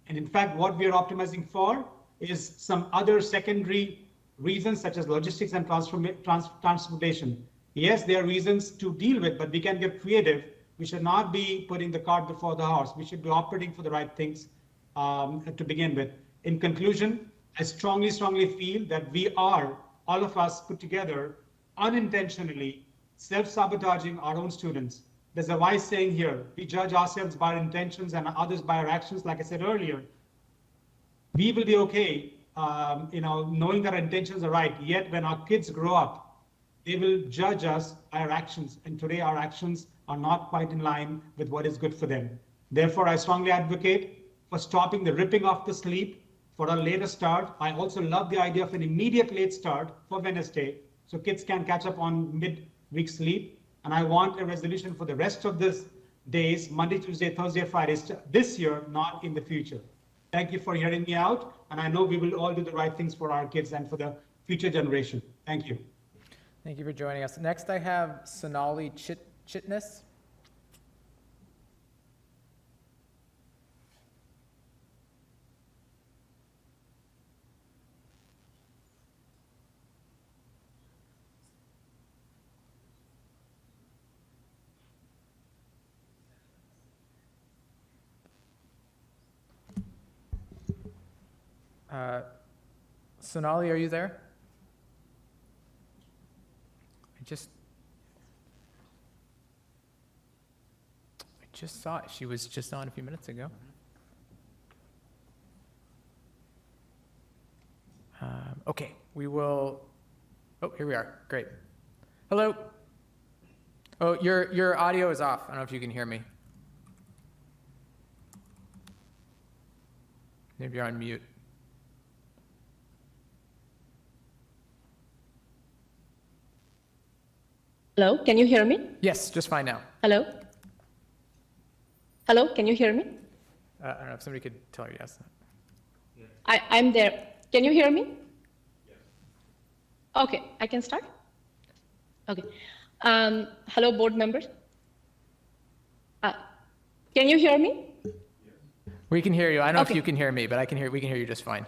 And in fact, what we are optimizing for is some other secondary reasons such as logistics and transportation. Yes, there are reasons to deal with, but we can get creative. We should not be putting the cart before the horse. We should be operating for the right things to begin with. In conclusion, I strongly feel that we are, all of us put together, unintentionally self-sabotaging our own students. There's a wise saying here, we judge ourselves by our intentions and others by our actions. Like I said earlier, we will be okay, knowing that our intentions are right. Yet when our kids grow up, they will judge us by our actions. And today our actions are not quite in line with what is good for them. Therefore, I strongly advocate for stopping the ripping off the sleep for a later start. I also love the idea of an immediate late start for Wednesday, so kids can catch up on mid-week sleep. And I want a resolution for the rest of this days, Monday, Tuesday, Thursday, Fridays, this year, not in the future. Thank you for hearing me out. And I know we will all do the right things for our kids and for the future generation. Thank you. Thank you for joining us. Next, I have Sonali Chitnis. Sonali, are you there? I just saw it. She was just on a few minutes ago. Okay, we will. Oh, here we are. Great. Hello. Oh, your audio is off. I don't know if you can hear me. Maybe you're on mute. Hello, can you hear me? Yes, just fine now. Hello? Hello, can you hear me? I don't know if somebody could tell her yes. I'm there. Can you hear me? Yes. Okay, I can start? Okay. Hello, board members. Can you hear me? We can hear you. I don't know if Okay. you can hear me, but we can hear you just fine.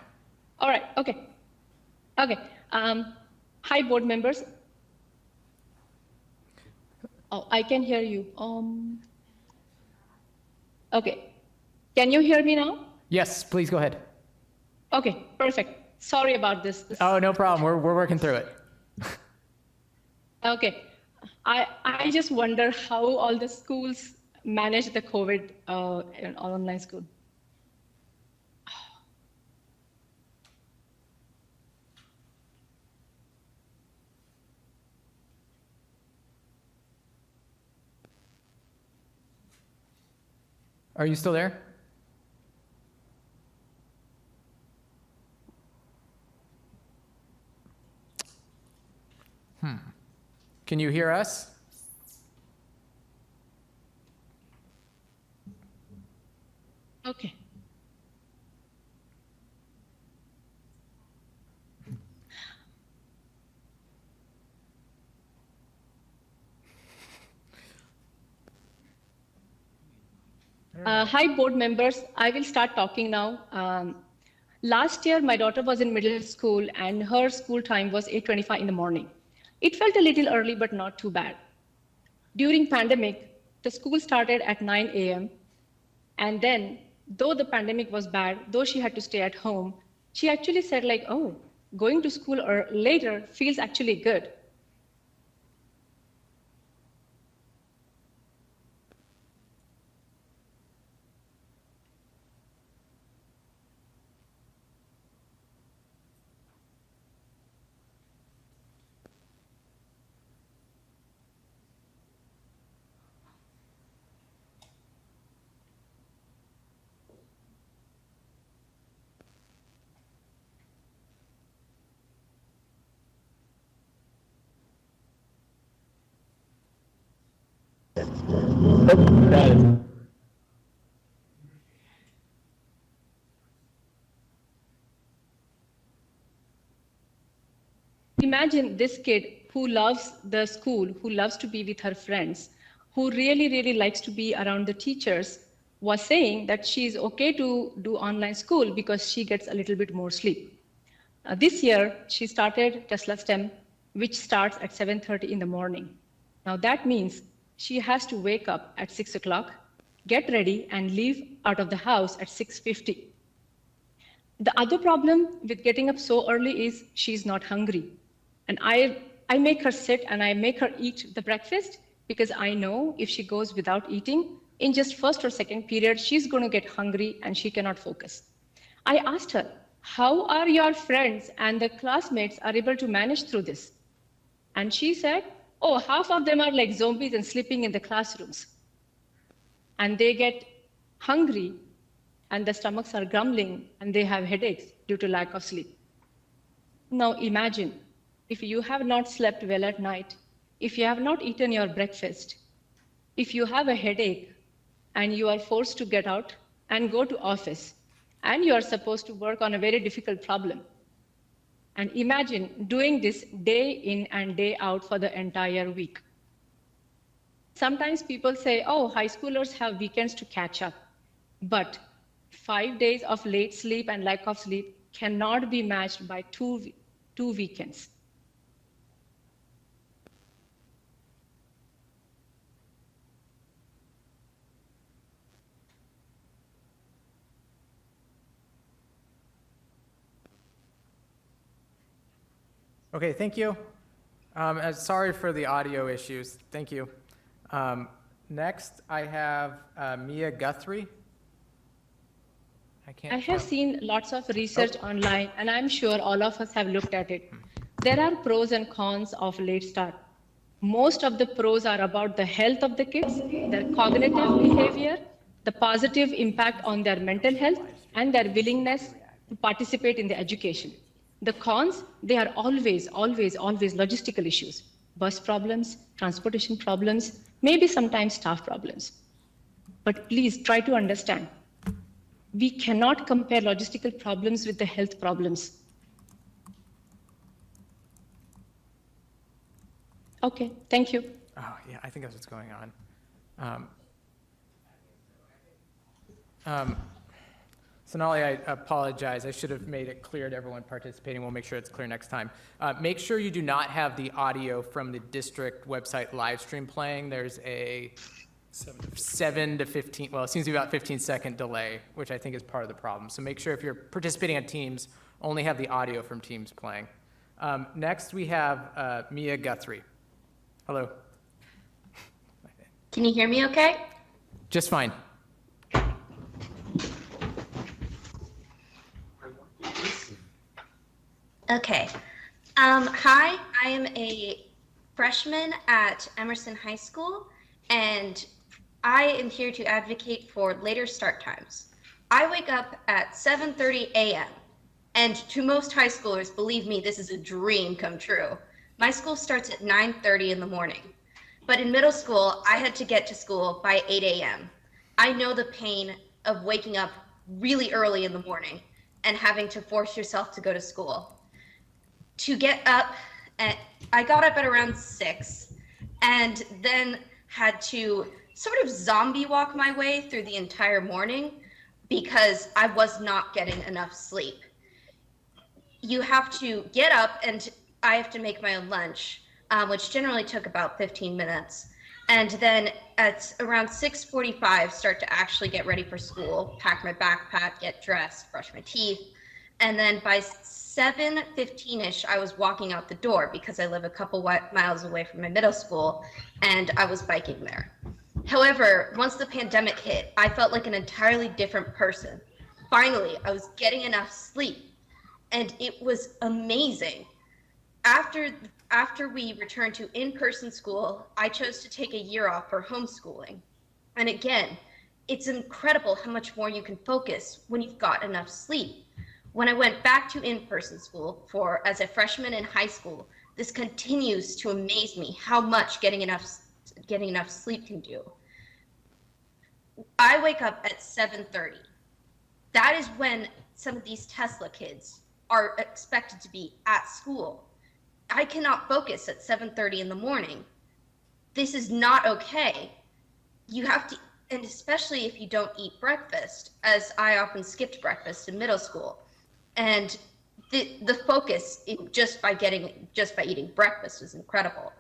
All right, okay. Okay. Hi, board members. Oh, I can hear you. Okay. Can you hear me now? Yes, please go ahead. Okay, perfect. Sorry about this. Oh, no problem. We're working through it. Okay. I just wonder how all the schools manage the COVID in online school. Are you still there? Can you hear us? Okay. Hi, board members. I will start talking now. Last year, my daughter was in middle school and her school time was 8:25 in the morning. It felt a little early, but not too bad. During pandemic, the school started at 9 a.m. And then, though the pandemic was bad, though she had to stay at home, she actually said like, oh, going to school later feels actually good. Imagine this kid who loves the school, who loves to be with her friends, who really likes to be around the teachers, was saying that she's okay to do online school because she gets a little bit more sleep. This year, she started Tesla STEM, which starts at 7:30 in the morning. Now that means she has to wake up at 6 o'clock, get ready, and leave out of the house at 6:50. The other problem with getting up so early is she's not hungry. And I make her sit and I make her eat the breakfast because I know if she goes without eating, in just first or second period, she's going to get hungry and she cannot focus. I asked her, how are your friends and the classmates are able to manage through this? And she said, oh, half of them are like zombies and sleeping in the classrooms. And they get hungry and the stomachs are grumbling and they have headaches due to lack of sleep. Now imagine, if you have not slept well at night, if you have not eaten your breakfast, if you have a headache and you are forced to get out and go to office and you are supposed to work on a very difficult problem. And imagine doing this day in and day out for the entire week. Sometimes people say, oh, high schoolers have weekends to catch up. But 5 days of late sleep and lack of sleep cannot be matched by two weekends. Okay, thank you. Sorry for the audio issues. Thank you. Next, I have Mia Guthrie. I have seen lots of research online, and I'm sure all of us have looked at it. There are pros and cons of late start. Most of the pros are about the health of the kids, their cognitive behavior, the positive impact on their mental health, and their willingness to participate in the education. The cons, they are always logistical issues. Bus problems, transportation problems, maybe sometimes staff problems. But please try to understand, we cannot compare logistical problems with the health problems. Okay, thank you. Oh, yeah, I think that's what's going on. Sonali, I apologize. I should have made it clear to everyone participating. We'll make sure it's clear next time. Make sure you do not have the audio from the district website live stream playing. There's a 7 to 15, well, it seems to be about 15-second delay, which I think is part of the problem. So make sure if you're participating on Teams, only have the audio from Teams playing. Next, we have Mia Guthrie. Hello. Can you hear me okay? Just fine. Okay. Hi, I am a freshman at Emerson High School, and I am here to advocate for later start times. I wake up at 7:30 a.m., and to most high schoolers, believe me, this is a dream come true. My school starts at 9:30 in the morning, but in middle school, I had to get to school by 8 a.m. I know the pain of waking up really early in the morning and having to force yourself to go to school. To get up, I got up at around 6 and then had to sort of zombie walk my way through the entire morning because I was not getting enough sleep. You have to get up and I have to make my own lunch, which generally took about 15 minutes. And then at around 6:45, start to actually get ready for school, pack my backpack, get dressed, brush my teeth. And then by 7:15-ish, I was walking out the door because I live a couple miles away from my middle school and I was biking there. However, once the pandemic hit, I felt like an entirely different person. Finally, I was getting enough sleep and it was amazing. After we returned to in-person school, I chose to take a year off for homeschooling. And again, it's incredible how much more you can focus when you've got enough sleep. When I went back to in-person school as a freshman in high school, this continues to amaze me how much getting enough sleep can do. I wake up at 7:30. That is when some of these Tesla kids are expected to be at school. I cannot focus at 7:30 in the morning. This is not okay. You have to, and especially if you don't eat breakfast, as I often skipped breakfast in middle school. And the focus just by eating breakfast is incredible.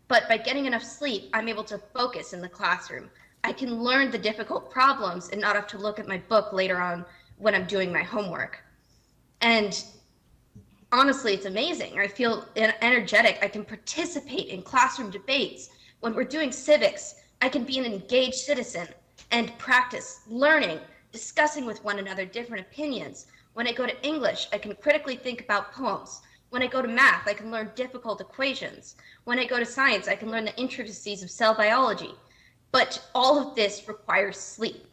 But by getting enough sleep, I'm able to focus in the classroom. I can learn the difficult problems and not have to look at my book later on when I'm doing my homework. And honestly, it's amazing. I feel energetic. I can participate in classroom debates. When we're doing civics, I can be an engaged citizen and practice learning, discussing with one another different opinions. When I go to English, I can critically think about poems. When I go to math, I can learn difficult equations. When I go to science, I can learn the intricacies of cell biology. But all of this requires sleep.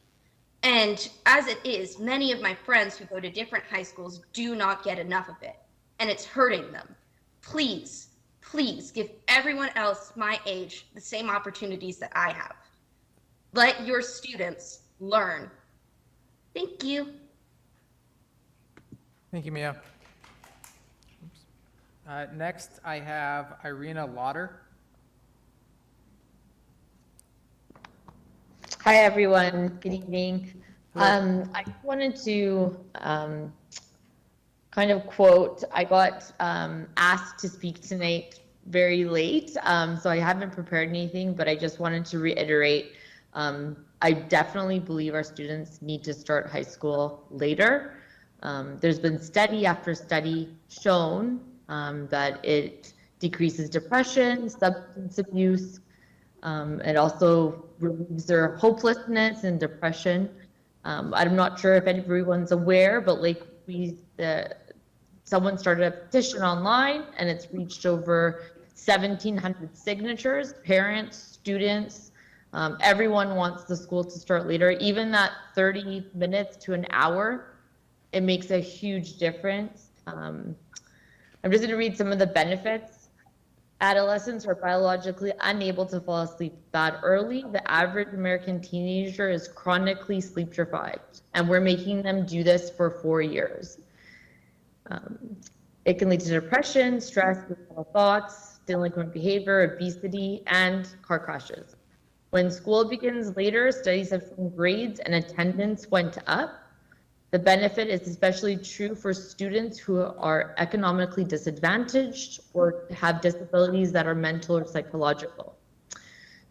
And as it is, many of my friends who go to different high schools do not get enough of it. And it's hurting them. Please, please give everyone else my age the same opportunities that I have. Let your students learn. Thank you. Thank you, Mia. Next, I have Irina Lauder. Hi, everyone. Good evening. I wanted to kind of quote, I got asked to speak tonight very late, so I haven't prepared anything, but I just wanted to reiterate, I definitely believe our students need to start high school later. There's been study after study shown that it decreases depression, substance abuse. It also relieves their hopelessness and depression. I'm not sure if everyone's aware, but like someone started a petition online and it's reached over 1,700 signatures, parents, students, everyone wants the school to start later. Even that 30 minutes to an hour, it makes a huge difference. I'm just going to read some of the benefits. Adolescents are biologically unable to fall asleep that early. The average American teenager is chronically sleep deprived, and we're making them do this for 4 years. It can lead to depression, stress, thoughts, delinquent behavior, obesity, and car crashes. When school begins later, studies have shown grades and attendance went up. The benefit is especially true for students who are economically disadvantaged or have disabilities that are mental or psychological.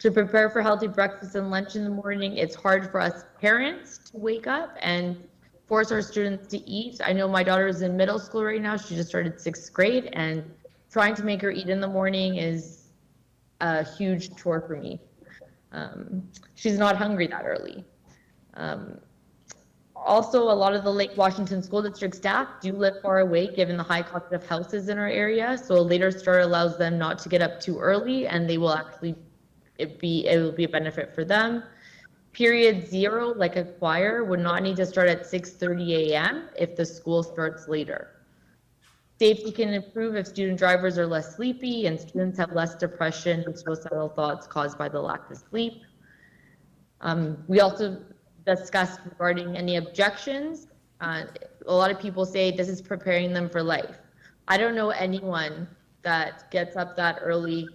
To prepare for healthy breakfast and lunch in the morning, it's hard for us parents to wake up and force our students to eat. I know my daughter is in middle school right now. She just started 6th grade, and trying to make her eat in the morning is a huge chore for me. She's not hungry that early. Also, a lot of the Lake Washington School District staff do live far away given the high cost of houses in our area. So a later start allows them not to get up too early, and they will actually, it will be a benefit for them. Period 0, like a choir, would not need to start at 6:30 a.m. if the school starts later. Safety can improve if student drivers are less sleepy and students have less depression and suicidal thoughts caused by the lack of sleep. We also discussed regarding any objections. A lot of people say this is preparing them for life. I don't know anyone that gets up that early.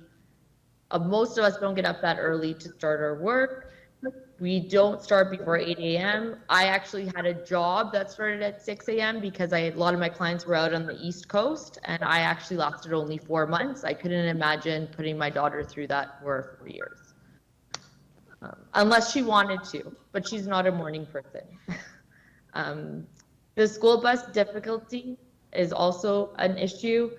Most of us don't get up that early to start our work. We don't start before 8 a.m. I actually had a job that started at 6 a.m. because a lot of my clients were out on the East Coast, and I actually lasted only 4 months. I couldn't imagine putting my daughter through that for 4 years. Unless she wanted to, but she's not a morning person. The school bus difficulty is also an issue.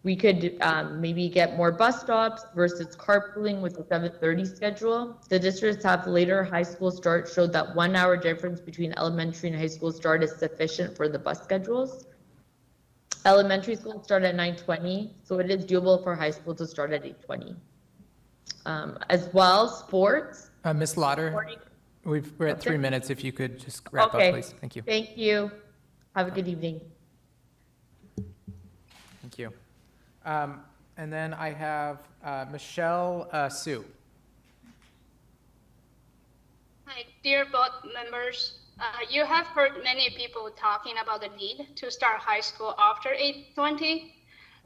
We could maybe get more bus stops versus carpooling with the 7:30 schedule. The districts have later high school start showed that 1 hour difference between elementary and high school start is sufficient for the bus schedules. Elementary school start at 9:20, so it is doable for high school to start at 8:20. As well, sports. Ms. Lauder, we're at 3 minutes. If you could just wrap up, please. Thank you. Thank you. Have a good evening. Thank you. And then I have Michelle Sue. Hi, dear board members. You have heard many people talking about the need to start high school after 8:20.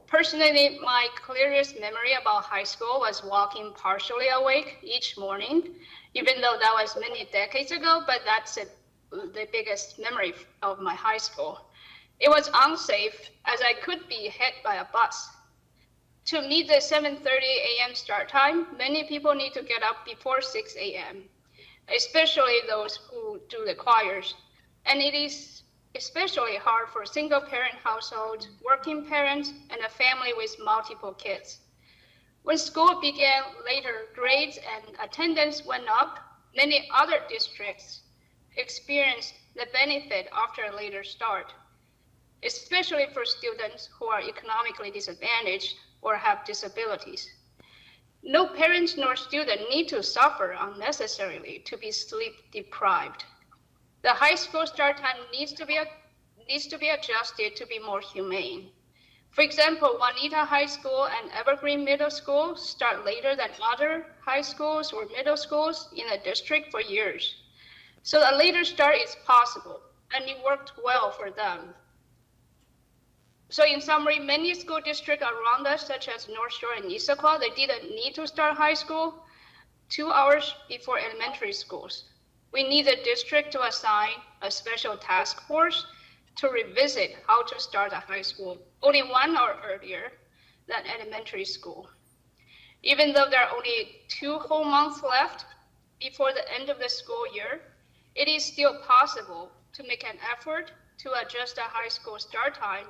Personally, my clearest memory about high school was walking partially awake each morning, even though that was many decades ago, but that's the biggest memory of my high school. It was unsafe as I could be hit by a bus. To meet the 7:30 a.m. start time, many people need to get up before 6 a.m., especially those who do the choirs. And it is especially hard for single-parent households, working parents, and a family with multiple kids. When school began later, grades and attendance went up. Many other districts experienced the benefit after a later start, especially for students who are economically disadvantaged or have disabilities. No parents nor student need to suffer unnecessarily to be sleep deprived. The high school start time needs to be adjusted to be more humane. For example, Juanita High School and Evergreen Middle School start later than other high schools or middle schools in the district for years. So a later start is possible, and it worked well for them. So in summary, many school districts around us, such as North Shore and Issaquah, they didn't need to start high school 2 hours before elementary schools. We need the district to assign a special task force to revisit how to start a high school only 1 hour earlier than elementary school. Even though there are only 2 whole months left before the end of the school year, it is still possible to make an effort to adjust a high school start time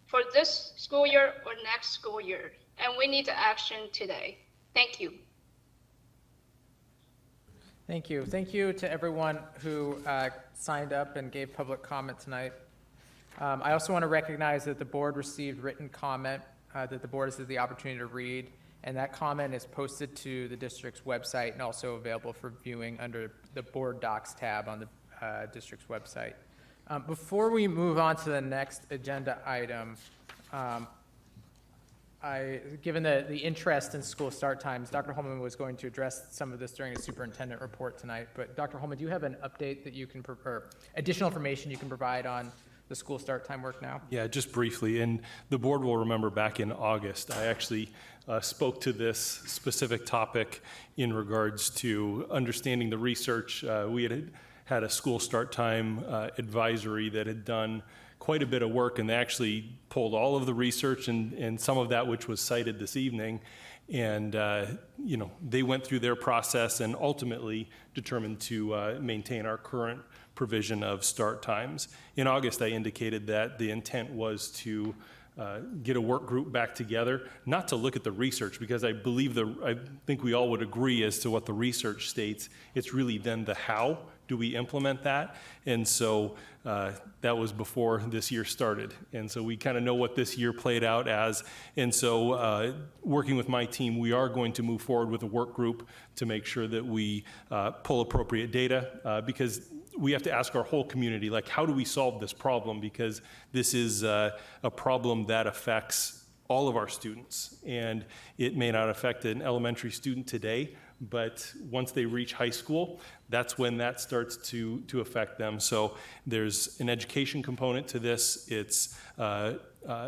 for this school year or next school year, and we need action today. Thank you. Thank you. Thank you to everyone who signed up and gave public comment tonight. I also want to recognize that the board received written comment that the board has had the opportunity to read, and that comment is posted to the district's website and also available for viewing under the board docs tab on the district's website. Before we move on to the next agenda item, given the interest in school start times, Dr. Holman was going to address some of this during the superintendent report tonight. But Dr. Holman, do you have an update that you can, or additional information you can provide on the school start time work now? Yeah, just briefly. And the board will remember back in August, I actually spoke to this specific topic in regards to understanding the research. We had a school start time advisory that had done quite a bit of work, and they actually pulled all of the research and some of that which was cited this evening. And, they went through their process and ultimately determined to maintain our current provision of start times. In August, I indicated that the intent was to get a work group back together, not to look at the research, because I think we all would agree as to what the research states. It's really then the how do we implement that? And so that was before this year started. And so we kind of know what this year played out as. And so working with my team, we are going to move forward with a work group to make sure that we pull appropriate data, because we have to ask our whole community, like, how do we solve this problem? Because this is a problem that affects all of our students. And it may not affect an elementary student today, but once they reach high school, that's when that starts to affect them. So there's an education component to this. It's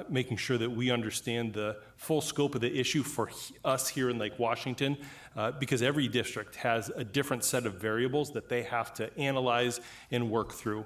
making sure that we understand the full scope of the issue for us here in Lake Washington, because every district has a different set of variables that they have to analyze and work through.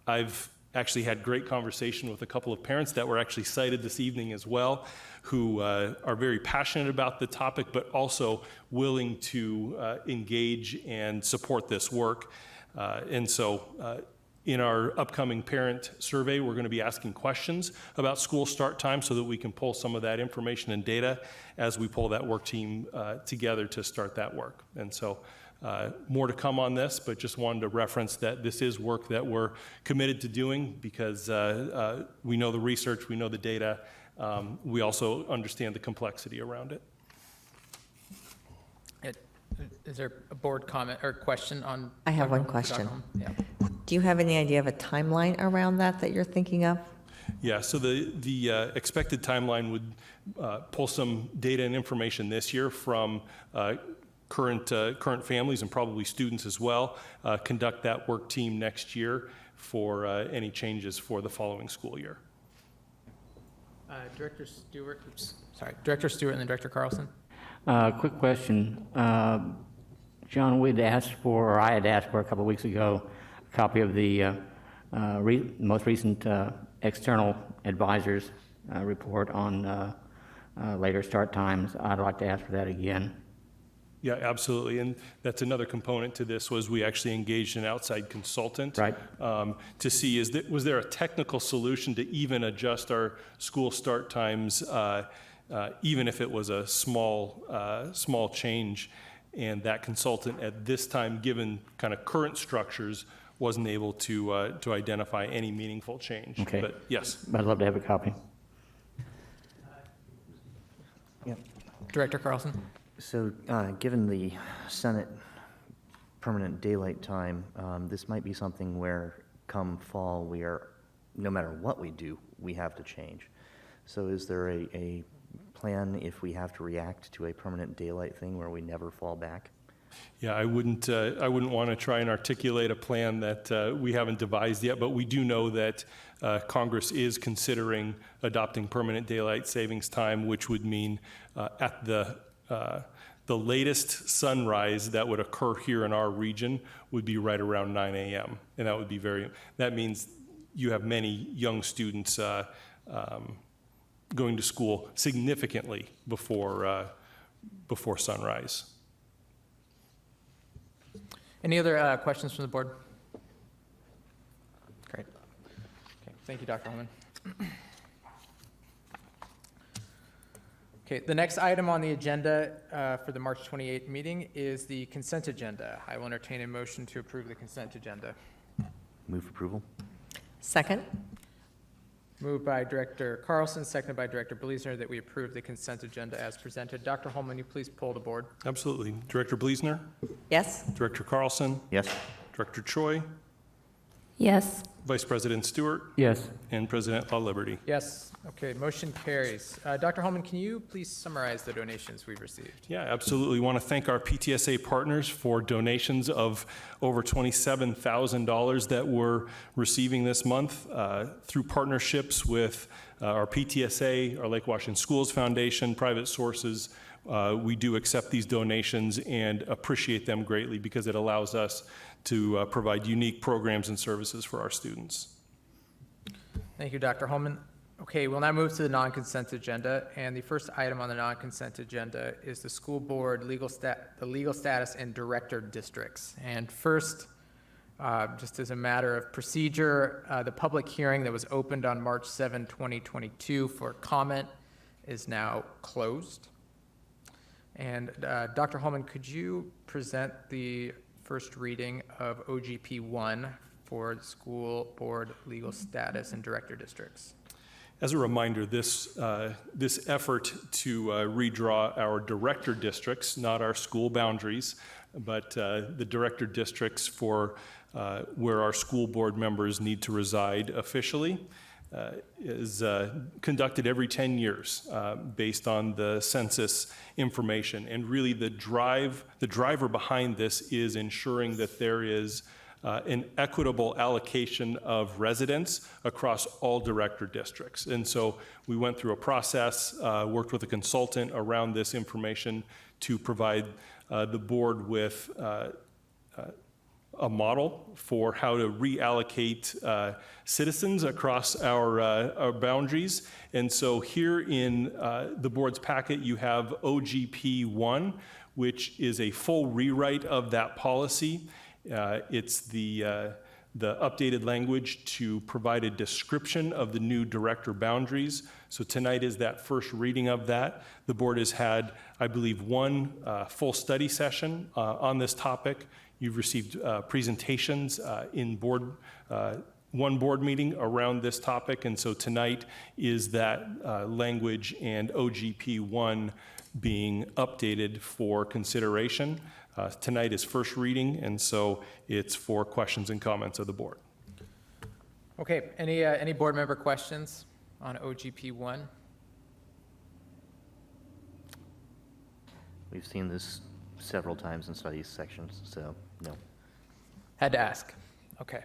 I've actually had great conversation with a couple of parents that were actually cited this evening as well, who are very passionate about the topic, but also willing to engage and support this work. And so in our upcoming parent survey, we're going to be asking questions about school start time so that we can pull some of that information and data as we pull that work team together to start that work. And so more to come on this, but just wanted to reference that this is work that we're committed to doing, because we know the research, we know the data, we also understand the complexity around it. Is there a board comment or question on? I have one Dr. question. Holm? Yeah. Do you have any idea of a timeline around that you're thinking of? Yeah, so the expected timeline would pull some data and information this year from current families and probably students as well, conduct that work team next year for any changes for the following school year. Director Stewart and then Director Carlson. Quick question. John, I had asked for a couple of weeks ago a copy of the most recent external advisors report on later start times. I'd like to ask for that again. Yeah, absolutely. And that's another component to this, was we actually engaged an outside consultant to see, was there a technical solution to even adjust our school start times, even if it was a small change. And that consultant at this time, given kind of current structures, wasn't able to identify any meaningful change. Okay. But yes. I'd love to have a copy. Director Carlson. So given the Senate permanent daylight time, this might be something where come fall no matter what we do, we have to change. So is there a plan if we have to react to a permanent daylight thing where we never fall back? Yeah, I wouldn't want to try and articulate a plan that we haven't devised yet, but we do know that Congress is considering adopting permanent daylight savings time, which would mean at the latest sunrise that would occur here in our region would be right around 9 a.m. And that means you have many young students going to school significantly before sunrise. Any other questions from the board? Great. Okay, thank you, Dr. Holman. Okay, the next item on the agenda for the March 28th meeting is the consent agenda. I will entertain a motion to approve the consent agenda. Move approval. Second. Moved by Director Carlson, seconded by Director Bleasner, that we approve the consent agenda as presented. Dr. Holman, you please poll the board. Absolutely. Director Bleasner? Yes. Director Carlson? Yes. Director Choi? Yes. Vice President Stewart, Yes. and President LaLiberty. Yes. Okay, motion carries. Dr. Holman, can you please summarize the donations we've received? Yeah, absolutely. We want to thank our PTSA partners for donations of over $27,000 that we're receiving this month through partnerships with our PTSA, our Lake Washington Schools Foundation, private sources. We do accept these donations and appreciate them greatly because it allows us to provide unique programs and services for our students. Thank you, Dr. Holman. Okay, we'll now move to the non-consent agenda, and the first item on the non-consent agenda is the school board the legal status and director districts. And first, just as a matter of procedure, the public hearing that was opened on March 7, 2022 for comment is now closed. And Dr. Holman, could you present the first reading of OGP 1 for the school board legal status and director districts? As a reminder, this effort to redraw our director districts, not our school boundaries, but the director districts for where our school board members need to reside officially, is conducted every 10 years based on the census information. And really the driver behind this is ensuring that there is an equitable allocation of residents across all director districts. And so we went through a process, worked with a consultant around this information to provide the board with a model for how to reallocate citizens across our boundaries. And so here in the board's packet, you have OGP 1, which is a full rewrite of that policy. It's the updated language to provide a description of the new director boundaries. So tonight is that first reading of that. The board has had, I believe, one full study session on this topic. You've received presentations in one board meeting around this topic. And so tonight is that language and OGP 1 being updated for consideration. Tonight is first reading, and so it's for questions and comments of the board. Okay, any board member questions on OGP 1? We've seen this several times in studies sections, so no. Had to ask. Okay,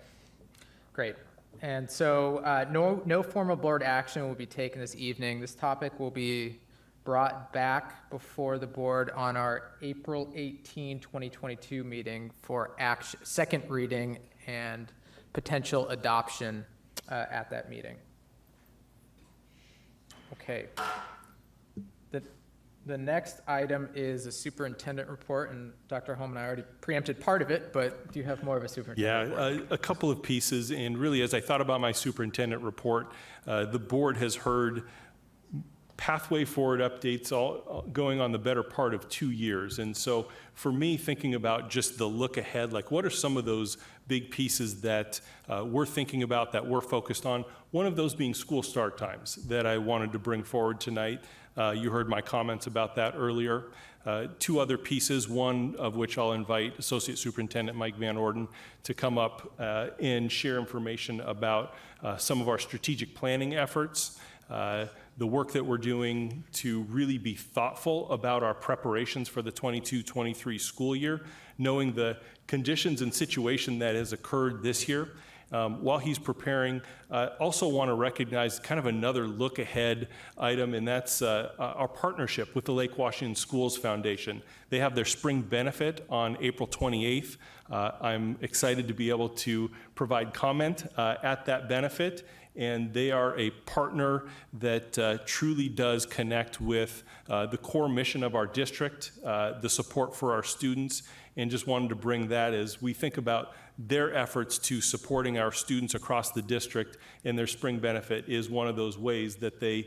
great. And so no formal board action will be taken this evening. This topic will be brought back before the board on our April 18, 2022 meeting for second reading and potential adoption at that meeting. Okay. The next item is a superintendent report, and Dr. Holman, I already preempted part of it, but do you have more of a superintendent report? Yeah, a couple of pieces, and really as I thought about my superintendent report, the board has heard pathway forward updates all going on the better part of 2 years. And so for me, thinking about just the look ahead, like what are some of those big pieces that we're thinking about, that we're focused on, one of those being school start times that I wanted to bring forward tonight. You heard my comments about that earlier. Two other pieces, one of which I'll invite Associate Superintendent Mike Van Orden to come up and share information about some of our strategic planning efforts. The work that we're doing to really be thoughtful about our preparations for the 22-23 school year, knowing the conditions and situation that has occurred this year. While he's preparing, also want to recognize kind of another look ahead item, and that's our partnership with the Lake Washington Schools Foundation. They have their spring benefit on April 28th. I'm excited to be able to provide comment at that benefit. And they are a partner that truly does connect with the core mission of our district, the support for our students, and just wanted to bring that as we think about their efforts to supporting our students across the district, and their spring benefit is one of those ways that they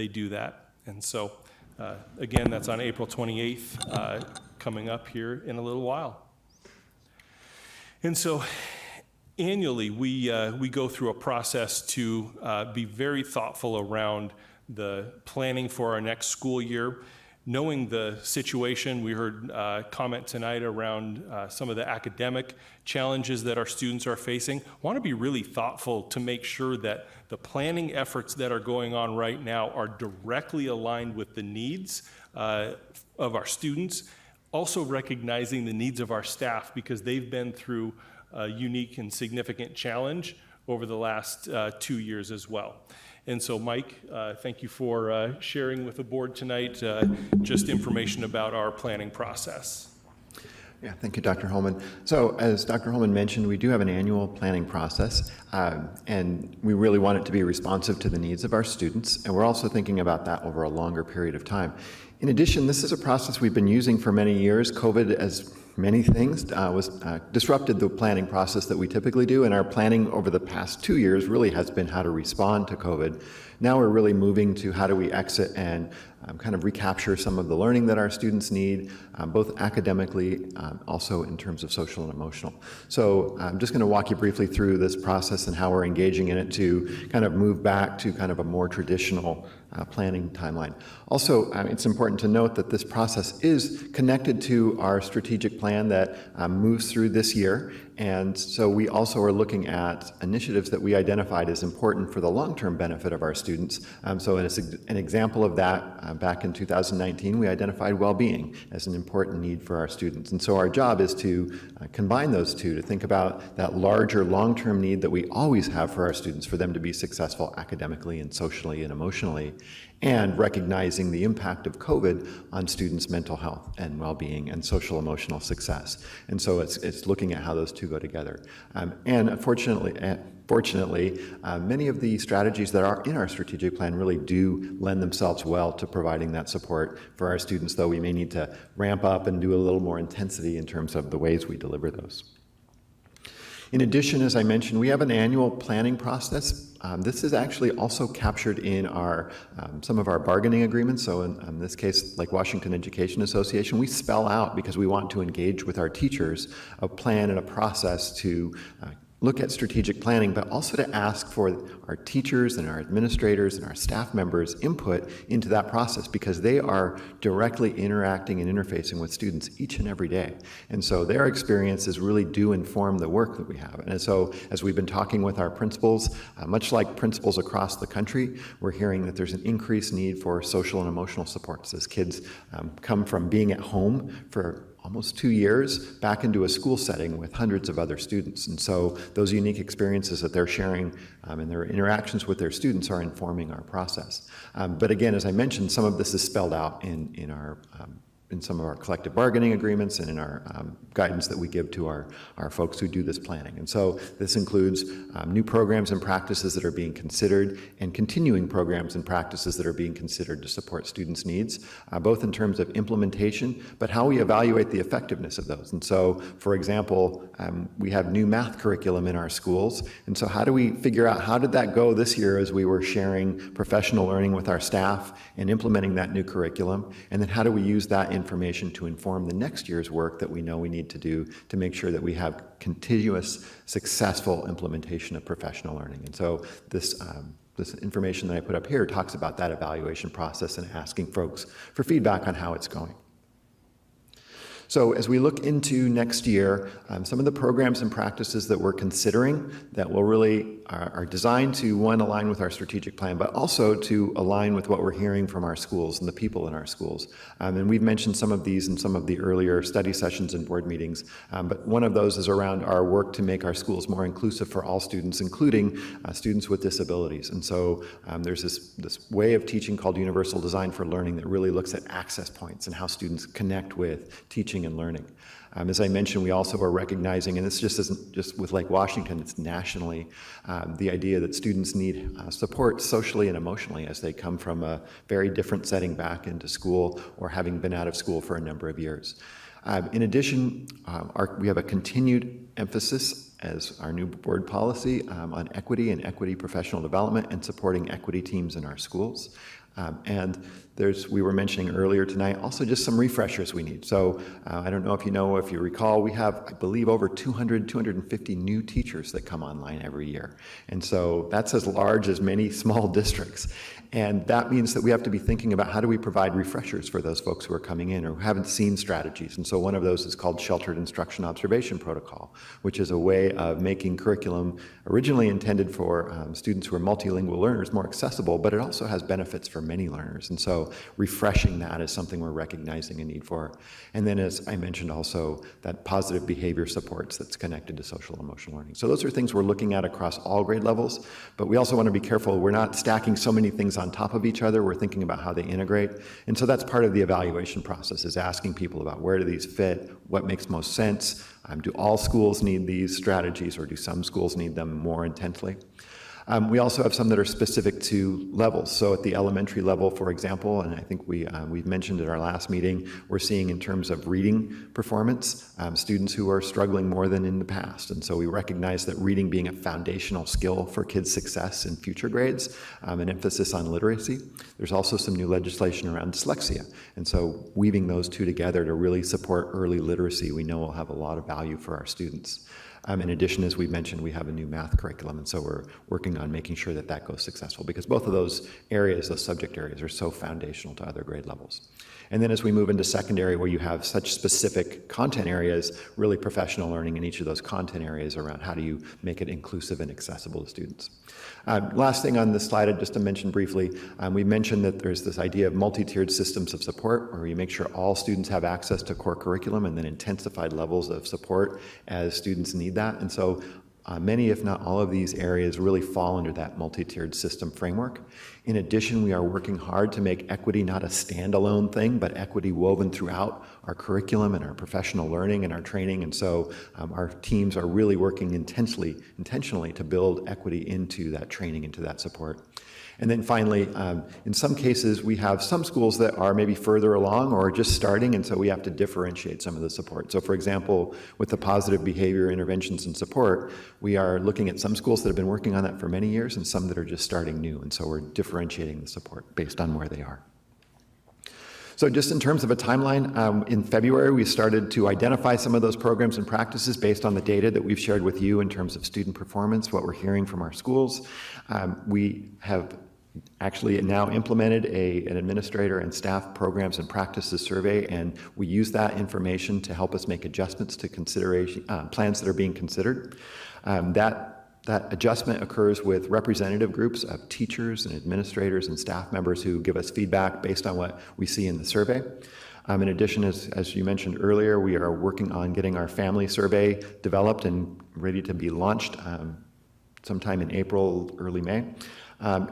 do that. And so, again, that's on April 28th, coming up here in a little while. And so, annually, we go through a process to be very thoughtful around the planning for our next school year. Knowing the situation, we heard comment tonight around some of the academic challenges that our students are facing. Want to be really thoughtful to make sure that the planning efforts that are going on right now are directly aligned with the needs of our students, also recognizing the needs of our staff because they've been through a unique and significant challenge over the last 2 years as well. And so, Mike, thank you for sharing with the board tonight just information about our planning process. Yeah, thank you, Dr. Holman. So as Dr. Holman mentioned, we do have an annual planning process, and we really want it to be responsive to the needs of our students, and we're also thinking about that over a longer period of time. In addition, this is a process we've been using for many years. COVID, as many things, disrupted the planning process that we typically do, and our planning over the past 2 years really has been how to respond to COVID. Now we're really moving to how do we exit and kind of recapture some of the learning that our students need, both academically, also in terms of social and emotional. So I'm just going to walk you briefly through this process and how we're engaging in it to kind of move back to kind of a more traditional planning timeline. Also, it's important to note that this process is connected to our strategic plan that moves through this year. And so we also are looking at initiatives that we identified as important for the long-term benefit of our students. So as an example of that, back in 2019, we identified well-being as an important need for our students. And so our job is to combine those two, to think about that larger long-term need that we always have for our students, for them to be successful academically and socially and emotionally, and recognizing the impact of COVID on students' mental health and well-being and social emotional success. And so it's looking at how those two go together. And fortunately, many of the strategies that are in our strategic plan really do lend themselves well to providing that support for our students, though we may need to ramp up and do a little more intensity in terms of the ways we deliver those. In addition, as I mentioned, we have an annual planning process. This is actually also captured in our some of our bargaining agreements. So in this case, like Washington Education Association, we spell out, because we want to engage with our teachers, a plan and a process to look at strategic planning, but also to ask for our teachers and our administrators and our staff members' input into that process, because they are directly interacting and interfacing with students each and every day. And so their experiences really do inform the work that we have. And so as we've been talking with our principals, much like principals across the country, we're hearing that there's an increased need for social and emotional supports as kids come from being at home for almost 2 years back into a school setting with hundreds of other students. And so those unique experiences that they're sharing and their interactions with their students are informing our process. But again, as I mentioned, some of this is spelled out in our in some of our collective bargaining agreements and in our guidance that we give to our folks who do this planning. And so this includes new programs and practices that are being considered and continuing programs and practices that are being considered to support students' needs, both in terms of implementation, but how we evaluate the effectiveness of those. And so, for example, we have new math curriculum in our schools. And so how do we figure out how did that go this year as we were sharing professional learning with our staff and implementing that new curriculum? And then how do we use that information to inform the next year's work that we know we need to do to make sure that we have continuous, successful implementation of professional learning? And so this information that I put up here talks about that evaluation process and asking folks for feedback on how it's going. So as we look into next year, some of the programs and practices that we're considering that will really are designed to, one, align with our strategic plan, but also to align with what we're hearing from our schools and the people in our schools. And we've mentioned some of these in some of the earlier study sessions and board meetings, but one of those is around our work to make our schools more inclusive for all students, including students with disabilities. And so there's this way of teaching called Universal Design for Learning that really looks at access points and how students connect with teaching and learning. As I mentioned, we also are recognizing, and this just isn't just with Lake Washington, it's nationally, the idea that students need support socially and emotionally as they come from a very different setting back into school or having been out of school for a number of years. In addition, we have a continued emphasis as our new board policy on equity and equity professional development and supporting equity teams in our schools. And we were mentioning earlier tonight, also just some refreshers we need. So I don't know if you recall, we have, I believe, over 250 new teachers that come online every year. And so that's as large as many small districts. And that means that we have to be thinking about how do we provide refreshers for those folks who are coming in or who haven't seen strategies. And so one of those is called Sheltered Instruction Observation Protocol, which is a way of making curriculum originally intended for students who are multilingual learners more accessible, but it also has benefits for many learners. And so refreshing that is something we're recognizing a need for. And then, as I mentioned, also that positive behavior supports that's connected to social and emotional learning. So those are things we're looking at across all grade levels, but we also want to be careful we're not stacking so many things on top of each other. We're thinking about how they integrate. And so that's part of the evaluation process, is asking people about where do these fit, what makes most sense, do all schools need these strategies, or do some schools need them more intensely? We also have some that are specific to levels. So at the elementary level, for example, and I think we've mentioned at our last meeting, we're seeing in terms of reading performance, students who are struggling more than in the past. And so we recognize that reading being a foundational skill for kids' success in future grades, an emphasis on literacy. There's also some new legislation around dyslexia. And so weaving those two together to really support early literacy, we know will have a lot of value for our students. In addition, as we mentioned, we have a new math curriculum, and so we're working on making sure that that goes successful, because both of those areas, those subject areas, are so foundational to other grade levels. And then as we move into secondary, where you have such specific content areas, really professional learning in each of those content areas around how do you make it inclusive and accessible to students. Last thing on this slide, just to mention briefly, we mentioned that there's this idea of multi-tiered systems of support, where you make sure all students have access to core curriculum and then intensified levels of support as students need that. And so many, if not all of these areas really fall under that multi-tiered system framework. In addition, we are working hard to make equity not a standalone thing, but equity woven throughout our curriculum and our professional learning and our training. And so our teams are really working intentionally to build equity into that training, into that support. And then finally, in some cases, we have some schools that are maybe further along or just starting, and so we have to differentiate some of the support. So for example, with the positive behavior interventions and support, we are looking at some schools that have been working on that for many years and some that are just starting new, and so we're differentiating the support based on where they are. So just in terms of a timeline, in February, we started to identify some of those programs and practices based on the data that we've shared with you in terms of student performance, what we're hearing from our schools. We have actually now implemented an administrator and staff programs and practices survey, and we use that information to help us make adjustments to consideration plans that are being considered. That adjustment occurs with representative groups of teachers and administrators and staff members who give us feedback based on what we see in the survey. In addition, as you mentioned earlier, we are working on getting our family survey developed and ready to be launched sometime in April, early May.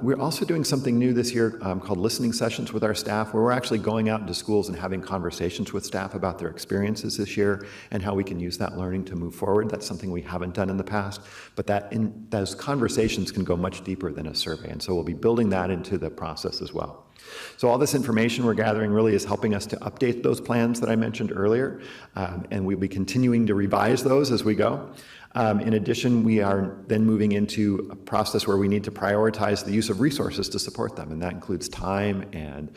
We're also doing something new this year called listening sessions with our staff, where we're actually going out into schools and having conversations with staff about their experiences this year and how we can use that learning to move forward. That's something we haven't done in the past, but those conversations can go much deeper than a survey, and so we'll be building that into the process as well. So all this information we're gathering really is helping us to update those plans that I mentioned earlier, and we'll be continuing to revise those as we go. In addition, we are then moving into a process where we need to prioritize the use of resources to support them, and that includes time and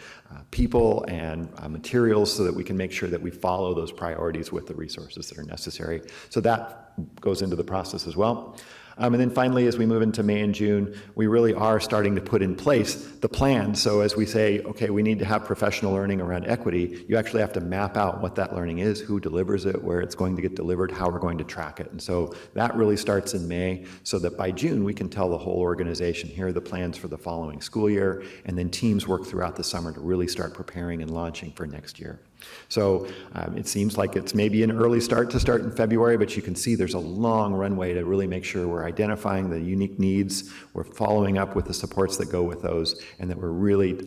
people and materials, so that we can make sure that we follow those priorities with the resources that are necessary. So that goes into the process as well. And then finally, as we move into May and June, we really are starting to put in place the plan. So as we say, okay, we need to have professional learning around equity, you actually have to map out what that learning is, who delivers it, where it's going to get delivered, how we're going to track it. And so that really starts in May, so that by June, we can tell the whole organization, here are the plans for the following school year, and then teams work throughout the summer to really start preparing and launching for next year. So it seems like it's maybe an early start in February, but you can see there's a long runway to really make sure we're identifying the unique needs, we're following up with the supports that go with those, and that we're really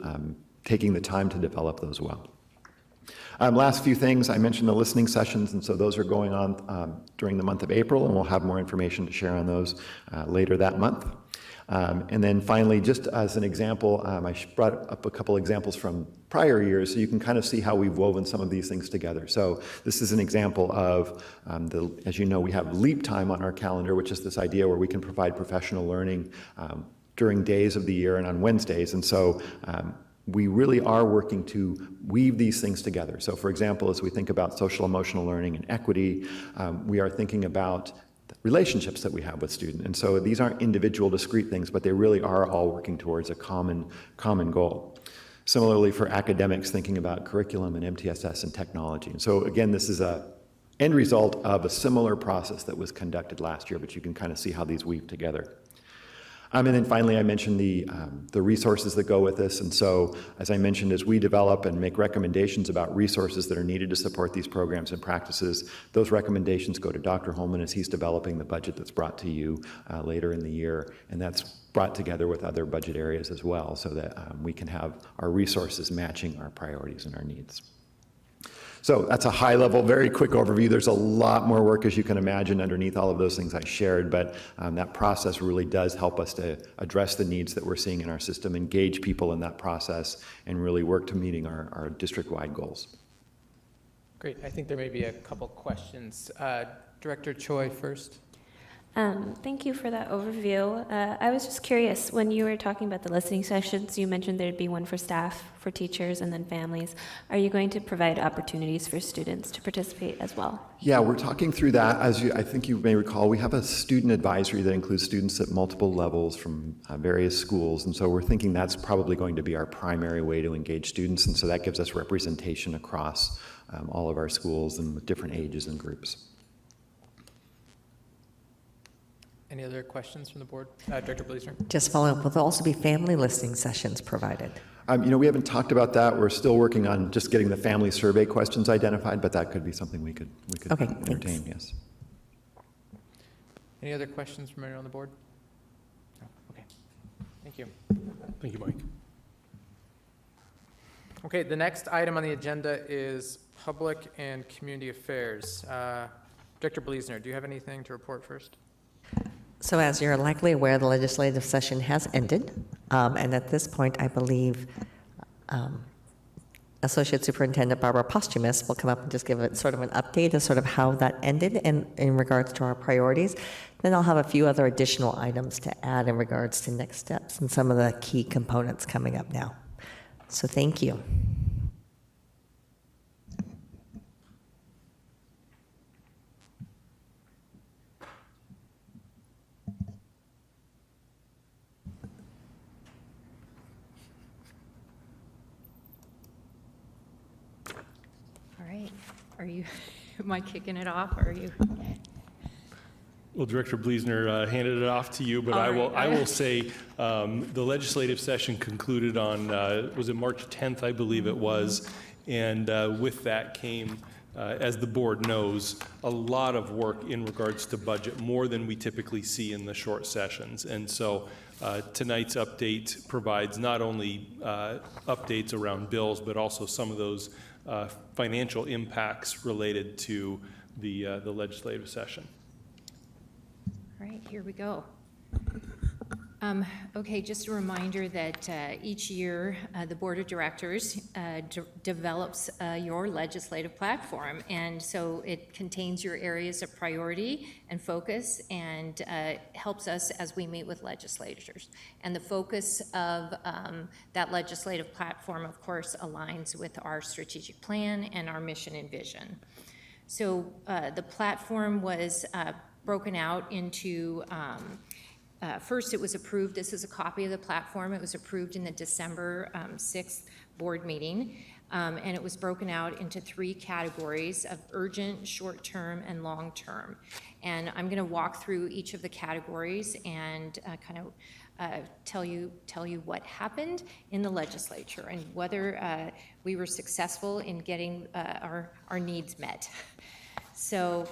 taking the time to develop those well. Last few things, I mentioned the listening sessions, and so those are going on during the month of April, and we'll have more information to share on those later that month. And then finally, just as an example, I brought up a couple examples from prior years, so you can kind of see how we've woven some of these things together. So this is an example of, as you know, we have Leap Time on our calendar, which is this idea where we can provide professional learning during days of the year and on Wednesdays. And so we really are working to weave these things together. So for example, as we think about social emotional learning and equity, we are thinking about relationships that we have with students. And so these aren't individual discrete things, but they really are all working towards a common goal. Similarly for academics, thinking about curriculum and MTSS and technology. And so again, this is a end result of a similar process that was conducted last year, but you can kind of see how these weave together. And then finally, I mentioned the resources that go with this. And so, as I mentioned, as we develop and make recommendations about resources that are needed to support these programs and practices, those recommendations go to Dr. Holman as he's developing the budget that's brought to you later in the year. And that's brought together with other budget areas as well, so that we can have our resources matching our priorities and our needs. So that's a high level, very quick overview. There's a lot more work, as you can imagine, underneath all of those things I shared, but that process really does help us to address the needs that we're seeing in our system, engage people in that process, and really work to meeting our district-wide goals. Great. I think there may be a couple questions. Director Choi first. Thank you for that overview. I was just curious, when you were talking about the listening sessions, you mentioned there'd be one for staff, for teachers, and then families. Are you going to provide opportunities for students to participate as well? Yeah, we're talking through that. As I think you may recall, we have a student advisory that includes students at multiple levels from various schools. And so we're thinking that's probably going to be our primary way to engage students. And so that gives us representation across all of our schools and with different ages and groups. Any other questions from the board? Director Bleasner? Just following up, will there also be family listening sessions provided? We haven't talked about that. We're still working on just getting the family survey questions identified, but that could be something we could entertain, yes. Any other questions from anyone on the board? No. Okay. Thank you. Thank you, Mike. Okay, the next item on the agenda is public and community affairs. Director Bleasner, do you have anything to report first? So as you're likely aware, the legislative session has ended, and at this point, I believe Associate Superintendent Barbara Posthumus will come up and just give it sort of an update of sort of how that ended in regards to our priorities. Then I'll have a few other additional items to add in regards to next steps and some of the key components coming up now. So thank you. Are you, am I kicking it off, or are you? Well, Director Bleasner handed it off to you, but I will say the legislative session concluded on, was it March 10th, I believe it was, and with that came, as the board knows, a lot of work in regards to budget, more than we typically see in the short sessions. And so tonight's update provides not only updates around bills, but also some of those financial impacts related to the legislative session. All right, here we go. Okay, just a reminder that each year the Board of Directors develops your legislative platform, and so it contains your areas of priority and focus, and helps us as we meet with legislators. And the focus of that legislative platform, of course, aligns with our strategic plan and our mission and vision. So the platform was broken out into first, it was approved, this is a copy of the platform, it was approved in the December 6th board meeting, and it was broken out into 3 categories of urgent, short-term, and long-term. And I'm going to walk through each of the categories and kind of tell you what happened in the legislature and whether we were successful in getting our needs met. So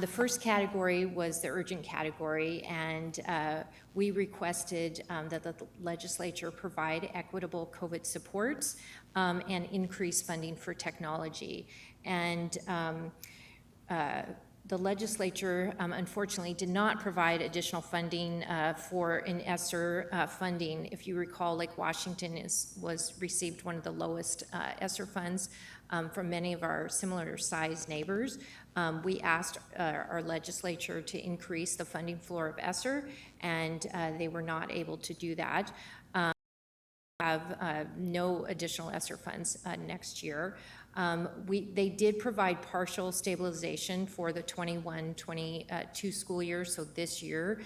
the first category was the urgent category, and we requested that the legislature provide equitable COVID supports and increase funding for technology. And the legislature, unfortunately, did not provide additional funding for an ESSER funding. If you recall, Lake Washington received one of the lowest ESSER funds from many of our similar-sized neighbors. We asked our legislature to increase the funding floor of ESSER, and they were not able to do that. have no additional ESSER funds next year. They did provide partial stabilization for the 21-22 school year, so this year,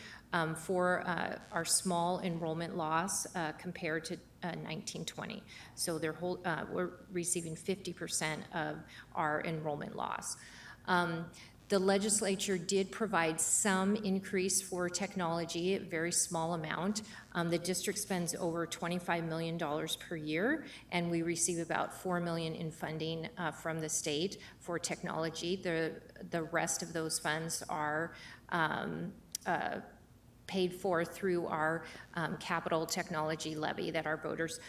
for our small enrollment loss compared to 1920. So we're receiving 50% of our enrollment loss. The legislature did provide some increase for technology, a very small amount. The district spends over $25 million per year, and we receive about $4 million in funding from the state for technology. The rest of those funds are paid for through our capital technology levy that our voters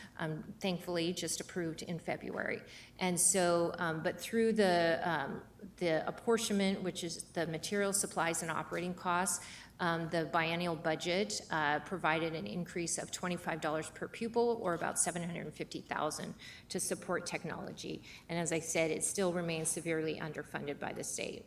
thankfully just approved in February. And so, but through the apportionment, which is the material, supplies, and operating costs, the biennial budget provided an increase of $25 per pupil, or about $750,000 to support technology. And as I said, it still remains severely underfunded by the state.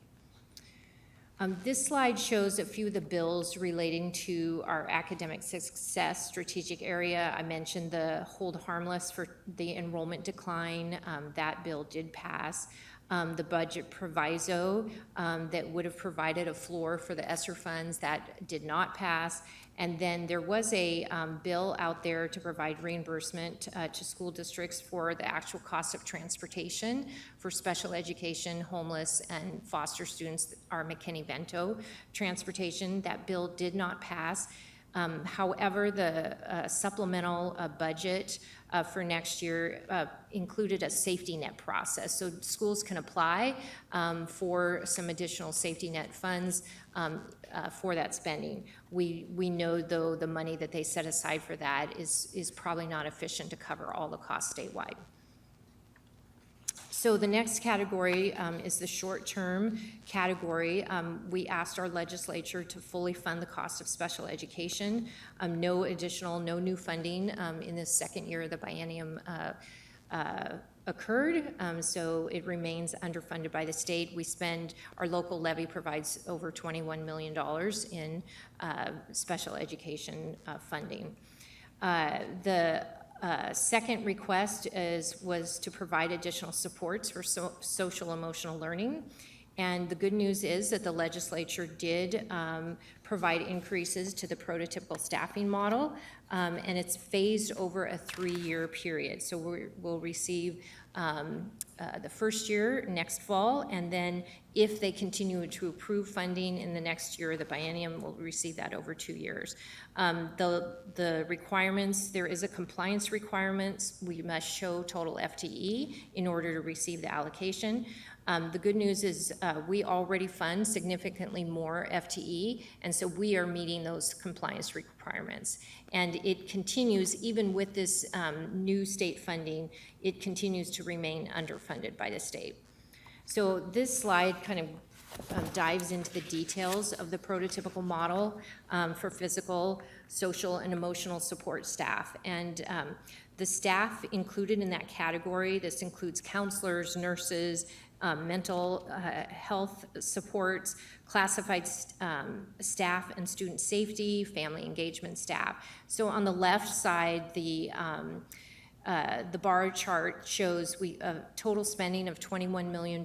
This slide shows a few of the bills relating to our academic success strategic area. I mentioned the hold harmless for the enrollment decline. That bill did pass. The budget proviso that would have provided a floor for the ESSER funds, that did not pass. And then there was a bill out there to provide reimbursement to school districts for the actual cost of transportation for special education, homeless, and foster students, our McKinney-Vento transportation. That bill did not pass. However, the supplemental budget for next year included a safety net process. So schools can apply for some additional safety net funds for that spending. We know, though, the money that they set aside for that is probably not efficient to cover all the costs statewide. So the next category is the short-term category. We asked our legislature to fully fund the cost of special education. No new funding in the second year of the biennium occurred, so it remains underfunded by the state. Our local levy provides over $21 million in special education funding. The second request was to provide additional supports for social emotional learning. And the good news is that the legislature did provide increases to the prototypical staffing model, and it's phased over a 3-year period. So we'll receive the first year next fall, and then if they continue to approve funding in the next year, the biennium will receive that over 2 years. The requirements, there is a compliance requirements. We must show total FTE in order to receive the allocation. The good news is we already fund significantly more FTE, and so we are meeting those compliance requirements. And it continues, even with this new state funding, it continues to remain underfunded by the state. So this slide kind of dives into the details of the prototypical model for physical, social, and emotional support staff. And the staff included in that category, this includes counselors, nurses, mental health supports, classified staff and student safety, family engagement staff. So on the left side, the bar chart shows total spending of $21 million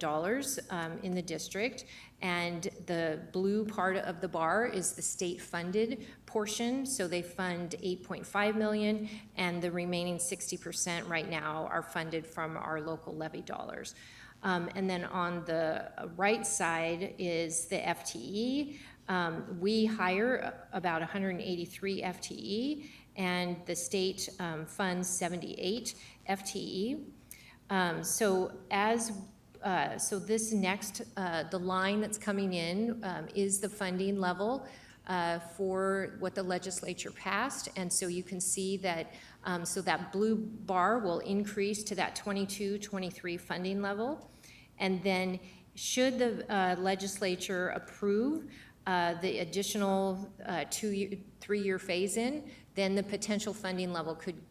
in the district, and the blue part of the bar is the state-funded portion. So they fund $8.5 million, and the remaining 60% right now are funded from our local levy dollars. And then on the right side is the FTE. We hire about 183 FTE, and the state funds 78 FTE. So this next, the line that's coming in is the funding level for what the legislature passed. And so you can see that, so that blue bar will increase to that 22-23 funding level. And then should the legislature approve the additional 3-year phase-in, then the potential funding level could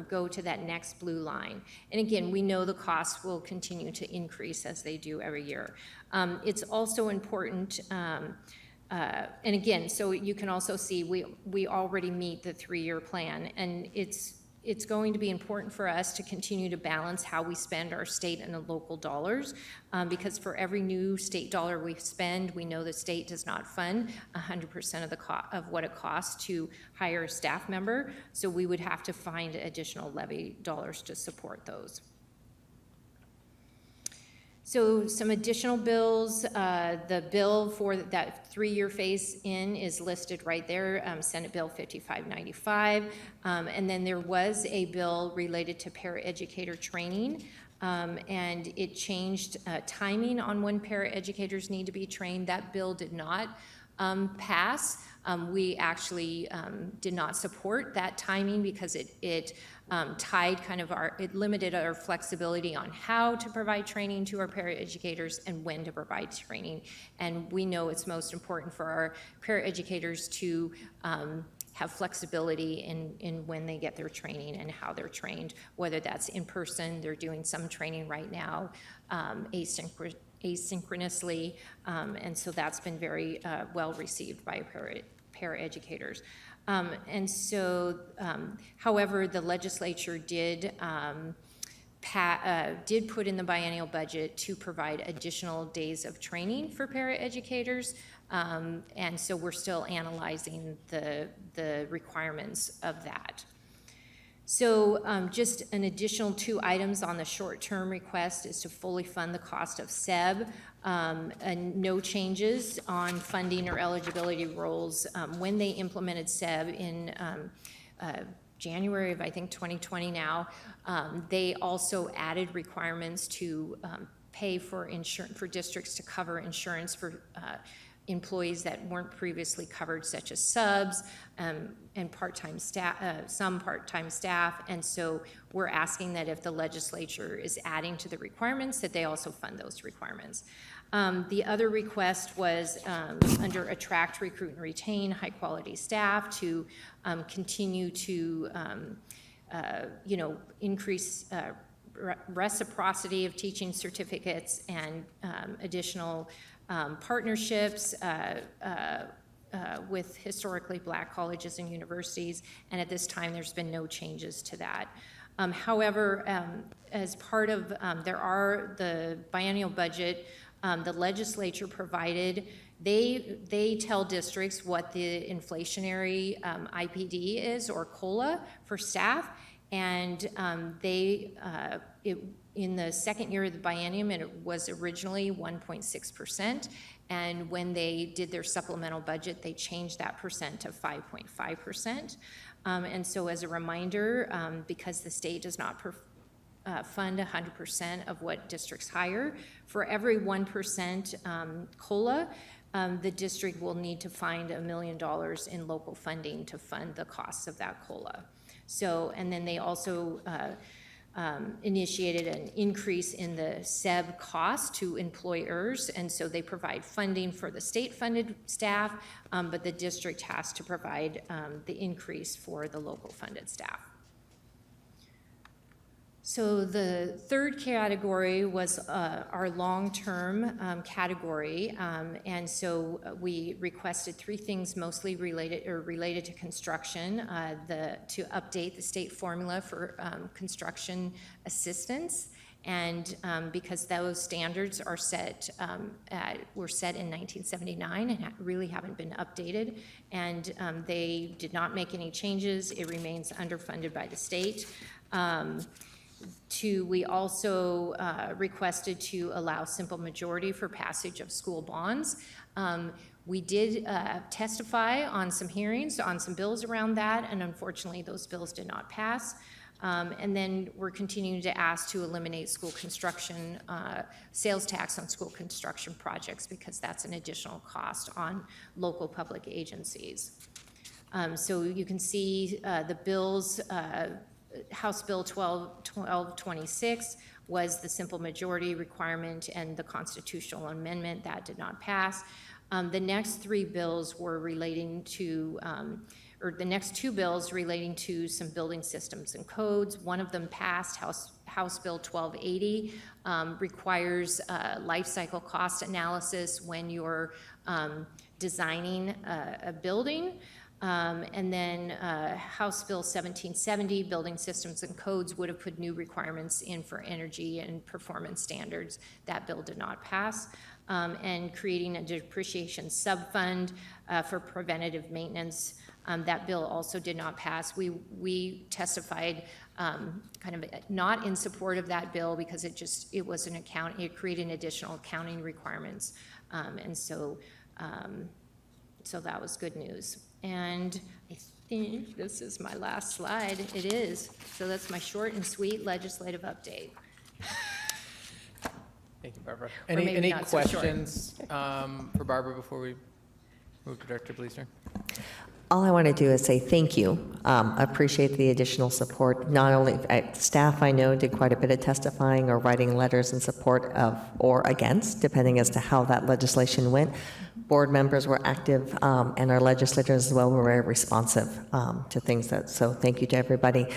go to that next blue line. And again, we know the costs will continue to increase as they do every year. It's also important, and again, so you can also see we already meet the 3-year plan, and it's it's going to be important for us to continue to balance how we spend our state and the local dollars, because for every new state dollar we spend, we know the state does not fund 100% of what it costs to hire a staff member, so we would have to find additional levy dollars to support those. So some additional bills, the bill for that 3-year phase-in is listed right there, Senate Bill 5595. And then there was a bill related to paraeducator training, and it changed timing on when paraeducators need to be trained. That bill did not pass. We actually did not support that timing because it tied kind of it limited our flexibility on how to provide training to our paraeducators and when to provide training. And we know it's most important for our paraeducators to have flexibility in when they get their training and how they're trained, whether that's in person, they're doing some training right now, asynchronously, and so that's been very well received by paraeducators. However, the legislature did put in the biennial budget to provide additional days of training for paraeducators, and so we're still analyzing the requirements of that. So just an additional 2 items on the short-term request is to fully fund the cost of SEB, and no changes on funding or eligibility rules. When they implemented SEB in January of, I think, 2020 now, they also added requirements to pay for insurance, for districts to cover insurance for employees that weren't previously covered, such as subs and part-time staff, some part-time staff. And so we're asking that if the legislature is adding to the requirements, that they also fund those requirements. The other request was under attract, recruit, and retain high-quality staff to continue to, increase reciprocity of teaching certificates and additional partnerships with historically Black colleges and universities, and at this time there's been no changes to that. However, as part of the biennial budget, the legislature provided, they tell districts what the inflationary IPD is, or COLA, for staff, and in the second year of the biennium, it was originally 1.6%, and when they did their supplemental budget, they changed that percent to 5.5%. And so as a reminder, because the state does not fund 100% of what districts hire, for every 1% COLA, the district will need to find $1 million in local funding to fund the costs of that COLA. So, and then they also initiated an increase in the SEB cost to employers, and so they provide funding for the state-funded staff, but the district has to provide the increase for the local funded staff. So the third category was our long-term category, and so we requested 3 things mostly related to construction, to update the state formula for construction assistance, and because those standards are were set in 1979 and really haven't been updated, and they did not make any changes. It remains underfunded by the state. We also requested to allow simple majority for passage of school bonds. We did testify on some hearings, on some bills around that, and unfortunately those bills did not pass. And then we're continuing to ask to eliminate school construction, sales tax on school construction projects, because that's an additional cost on local public agencies. So you can see the bills, House Bill 1226 was the simple majority requirement and the constitutional amendment that did not pass. The next 3 bills were relating to, or the next 2 bills relating to some building systems and codes. One of them passed, House Bill 1280, requires life cycle cost analysis when you're designing a building. And then House Bill 1770, Building Systems and Codes, would have put new requirements in for energy and performance standards. That bill did not pass. And creating a depreciation subfund for preventative maintenance. That bill also did not pass. We testified kind of not in support of that bill because it was an account, it created additional accounting requirements. And so that was good news. And I think this is my last slide. It is. So that's my short and sweet legislative update. Thank you, Barbara. Or maybe Any not so short. questions for Barbara before we move to Director Bleasner? All I want to do is say thank you. Appreciate the additional support. Not only staff, I know, did quite a bit of testifying or writing letters in support of or against, depending as to how that legislation went. Board members were active, and our legislators as well were very responsive to things. So thank you to everybody.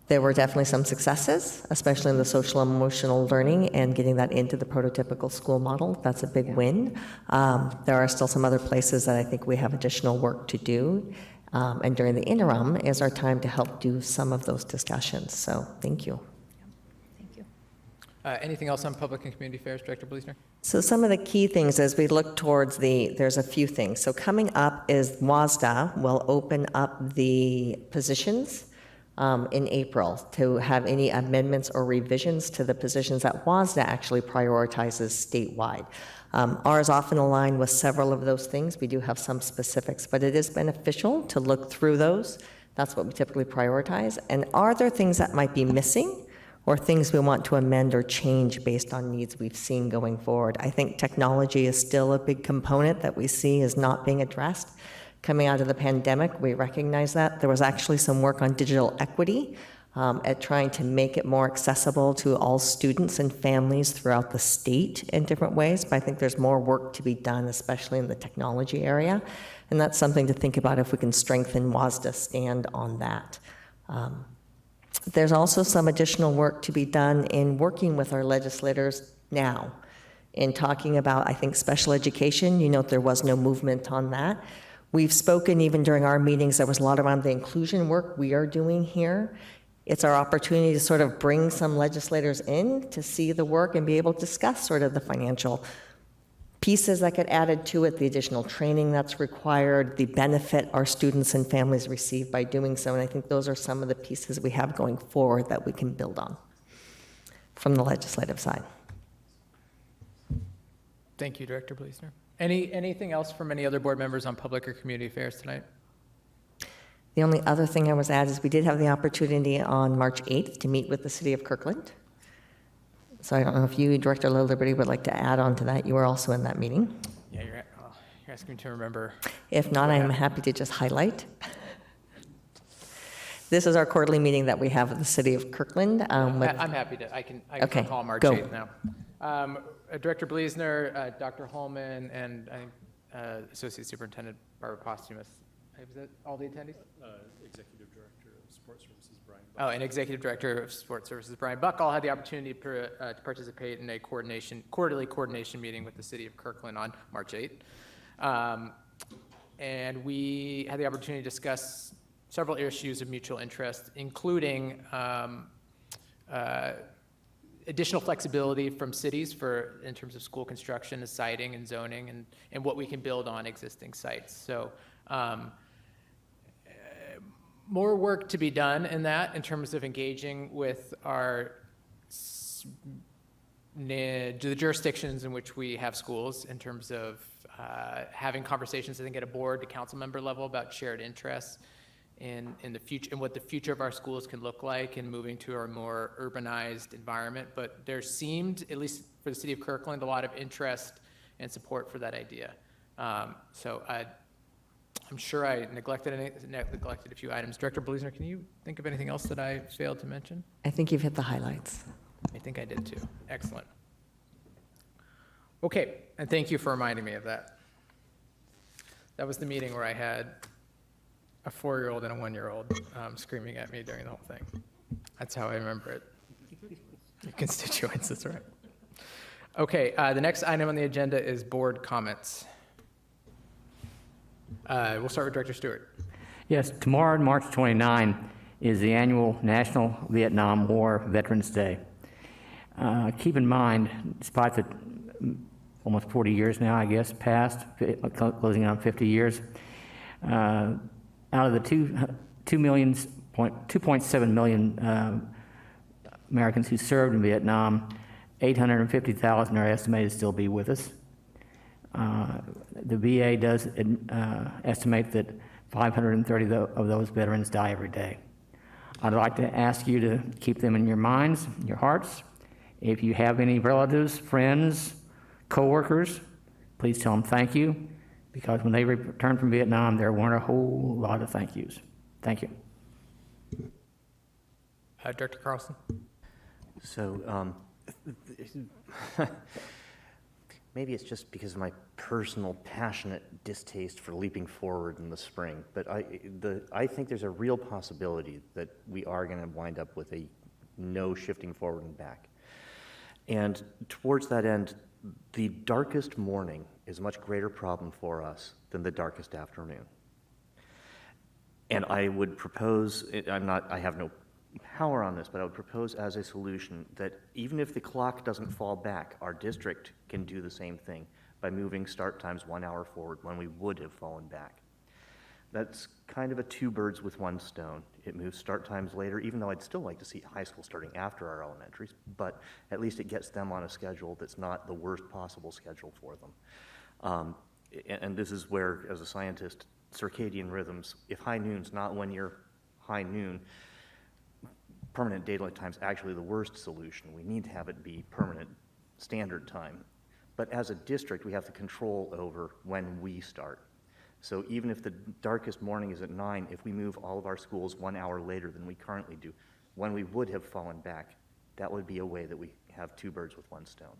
There were definitely some successes, especially in the social and emotional learning and getting that into the prototypical school model. That's a big win. There are still some other places that I think we have additional work to do. And during the interim is our time to help do some of those discussions. So thank you. Thank you. Anything else on Public and Community Affairs, Director Bleasner? So some of the key things as we look towards there's a few things. So coming up is WASDA will open up the positions in April to have any amendments or revisions to the positions that WASDA actually prioritizes statewide. Ours often align with several of those things. We do have some specifics, but it is beneficial to look through those. That's what we typically prioritize. And are there things that might be missing or things we want to amend or change based on needs we've seen going forward? I think technology is still a big component that we see is not being addressed. Coming out of the pandemic, we recognize that. There was actually some work on digital equity at trying to make it more accessible to all students and families throughout the state in different ways, but I think there's more work to be done, especially in the technology area, and that's something to think about if we can strengthen WASDA's stand on that. There's also some additional work to be done in working with our legislators now in talking about, I think, special education. You note there was no movement on that. We've spoken even during our meetings, there was a lot around the inclusion work we are doing here. It's our opportunity to sort of bring some legislators in to see the work and be able to discuss sort of the financial pieces that get added to it, the additional training that's required, the benefit our students and families receive by doing so. And I think those are some of the pieces we have going forward that we can build on from the legislative side. Thank you, Director Bleasner. Anything else from any other board members on Public or Community Affairs tonight? The only other thing I was add is we did have the opportunity on March 8th to meet with the City of Kirkland. So I don't know if you, Director Liberty, would like to add on to that. You were also in that meeting. Yeah, you're asking me to remember. If not, I am happy to just highlight. This is our quarterly meeting that we have with the City of Kirkland. I'm happy to. I can Okay, recall March go. 8th now. Director Bleasner, Dr. Holman, and I think Associate Superintendent Barbara Posthumous. Was that all the attendees? Executive Director of Sport Services, Brian Buck. Oh, and Executive Director of Sport Services, Brian Buck, all had the opportunity to participate in a quarterly coordination meeting with the City of Kirkland on March 8th. And we had the opportunity to discuss several issues of mutual interest, including additional flexibility from cities in terms of school construction and siting and zoning and what we can build on existing sites. So more work to be done in that in terms of engaging with the jurisdictions in which we have schools in terms of having conversations, I think, at a board to council member level about shared interests in the future and what the future of our schools can look like and moving to a more urbanized environment. But there seemed, at least for the City of Kirkland, a lot of interest and support for that idea. So I'm sure I neglected a few items. Director Bleasner, can you think of anything else that I failed to mention? I think you've hit the highlights. I think I did too. Excellent. Okay, and thank you for reminding me of that. That was the meeting where I had a 4-year-old and a 1-year-old screaming at me during the whole thing. That's how I remember it. Your constituents, that's right. Okay, the next item on the agenda is board comments. We'll start with Director Stewart. Yes, tomorrow, March 29, is the annual National Vietnam War Veterans Day. Keep in mind, despite the almost 40 years now, I guess, past, closing on 50 years, out of the 2.7 million Americans who served in Vietnam, 850,000 are estimated to still be with us. The VA does estimate that 530 of those veterans die every day. I'd like to ask you to keep them in your minds, your hearts. If you have any relatives, friends, coworkers, please tell them thank you, because when they returned from Vietnam, there weren't a whole lot of thank yous. Thank you. Director Carlson? So, maybe it's just because of my personal, passionate distaste for leaping forward in the spring, but I think there's a real possibility that we are going to wind up with a no shifting forward and back. And towards that end, the darkest morning is a much greater problem for us than the darkest afternoon. And I would propose, I have no power on this, but I would propose as a solution that even if the clock doesn't fall back, our district can do the same thing by moving start times 1 hour forward when we would have fallen back. That's kind of a two birds with one stone. It moves start times later, even though I'd still like to see high school starting after our elementaries, but at least it gets them on a schedule that's not the worst possible schedule for them. And this is where, as a scientist, circadian rhythms, if high noon's not when you're high noon, permanent daylight time's actually the worst solution. We need to have it be permanent standard time. But as a district, we have the control over when we start. So even if the darkest morning is at 9, if we move all of our schools 1 hour later than we currently do, when we would have fallen back, that would be a way that we have two birds with one stone.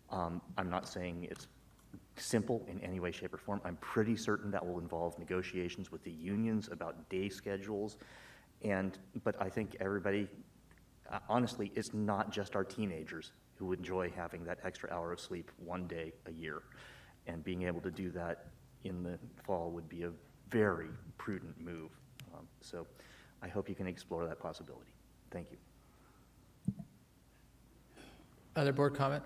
I'm not saying it's simple in any way, shape, or form. I'm pretty certain that will involve negotiations with the unions about day schedules. But I think everybody, honestly, it's not just our teenagers who enjoy having that extra hour of sleep one day a year. And being able to do that in the fall would be a very prudent move. So I hope you can explore that possibility. Thank you. Other board comment?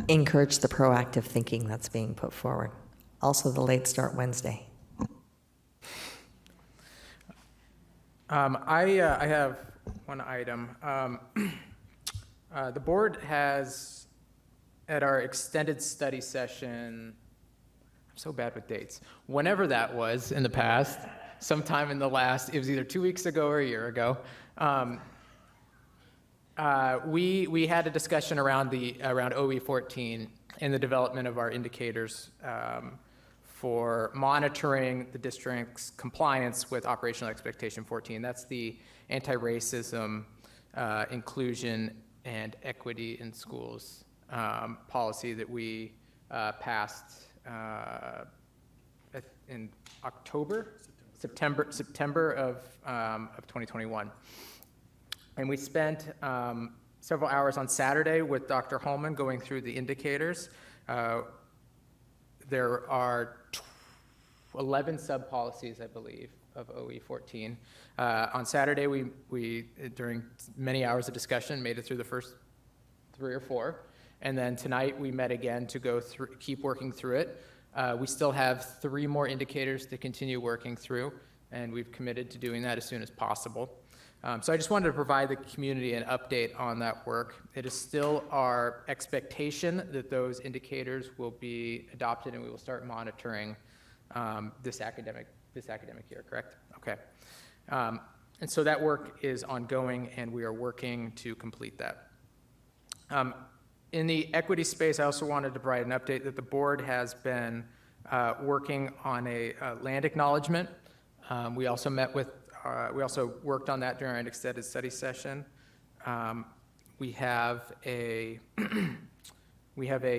Encourage the proactive thinking that's being put forward. Also, the late start Wednesday. I have one item. The board has, at our extended study session, I'm so bad with dates, whenever that was in the past, sometime in the last, it was either 2 weeks ago or a year ago, we had a discussion around OE14 and the development of our indicators for monitoring the district's compliance with Operational Expectation 14. That's the anti-racism, inclusion, and equity in schools policy that we passed in September of 2021. And we spent several hours on Saturday with Dr. Holman going through the indicators. There are 11 sub-policies, I believe, of OE14. On Saturday, we, during many hours of discussion, made it through the first 3 or 4. And then tonight, we met again to go through, keep working through it. We still have 3 more indicators to continue working through, and we've committed to doing that as soon as possible. So I just wanted to provide the community an update on that work. It is still our expectation that those indicators will be adopted and we will start monitoring this academic year, correct? Okay. And so that work is ongoing and we are working to complete that. In the equity space, I also wanted to provide an update that the board has been working on a land acknowledgement. We also worked on that during an extended study session. We have a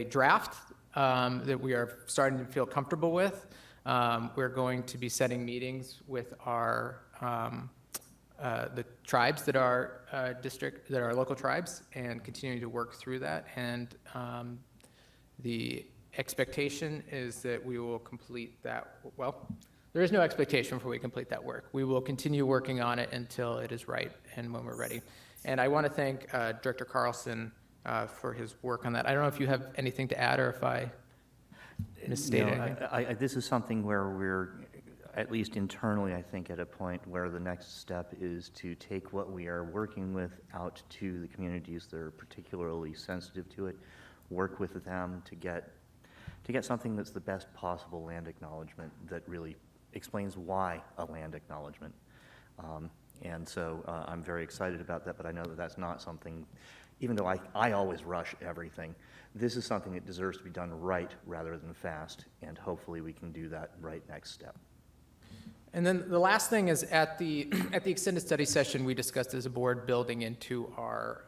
draft that we are starting to feel comfortable with. We're going to be setting meetings with our the tribes that are local tribes, and continuing to work through that. And the expectation is that we will complete that, well, there is no expectation before we complete that work. We will continue working on it until it is right and when we're ready. And I want to thank Director Carlson for his work on that. I don't know if you have anything to add or if I misstated anything. This is something where we're, at least internally, I think, at a point where the next step is to take what we are working with out to the communities that are particularly sensitive to it, work with them to get something that's the best possible land acknowledgement that really explains why a land acknowledgement. And so I'm very excited about that, but I know that that's not something, even though I always rush everything, this is something that deserves to be done right rather than fast, and hopefully we can do that right next step. And then the last thing is at the extended study session, we discussed as a board building into our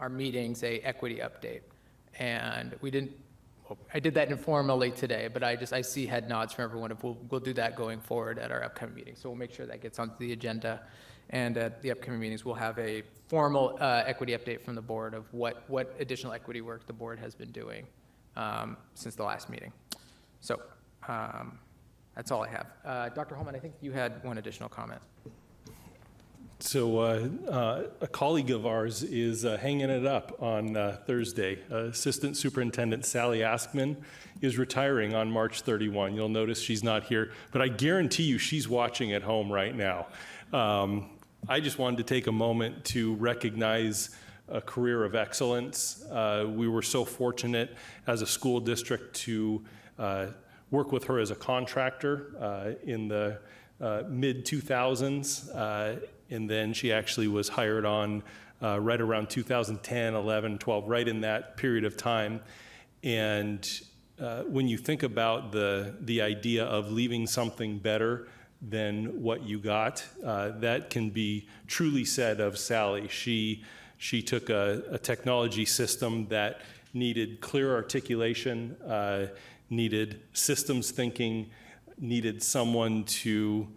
meetings a equity update. And we didn't, well, I did that informally today, but I see head nods from everyone. We'll do that going forward at our upcoming meetings. So we'll make sure that gets onto the agenda. And at the upcoming meetings, we'll have a formal equity update from the board of what additional equity work the board has been doing since the last meeting. So that's all I have. Dr. Holman, I think you had one additional comment. So a colleague of ours is hanging it up on Thursday. Assistant Superintendent Sally Askman is retiring on March 31. You'll notice she's not here, but I guarantee you she's watching at home right now. I just wanted to take a moment to recognize a career of excellence. We were so fortunate as a school district to work with her as a contractor in the mid-2000s. And then she actually was hired on right around 2010, 11, 12, right in that period of time. And when you think about the idea of leaving something better than what you got, that can be truly said of Sally. She took a technology system that needed clear articulation, needed systems thinking, needed someone to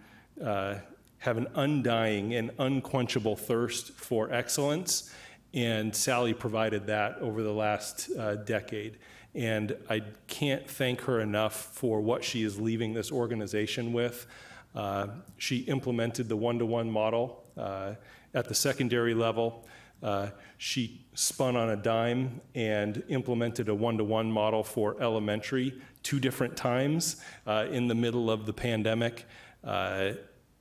have an undying and unquenchable thirst for excellence, and Sally provided that over the last decade. And I can't thank her enough for what she is leaving this organization with. She implemented the one-to-one model at the secondary level. She spun on a dime and implemented a one-to-one model for elementary 2 different times in the middle of the pandemic.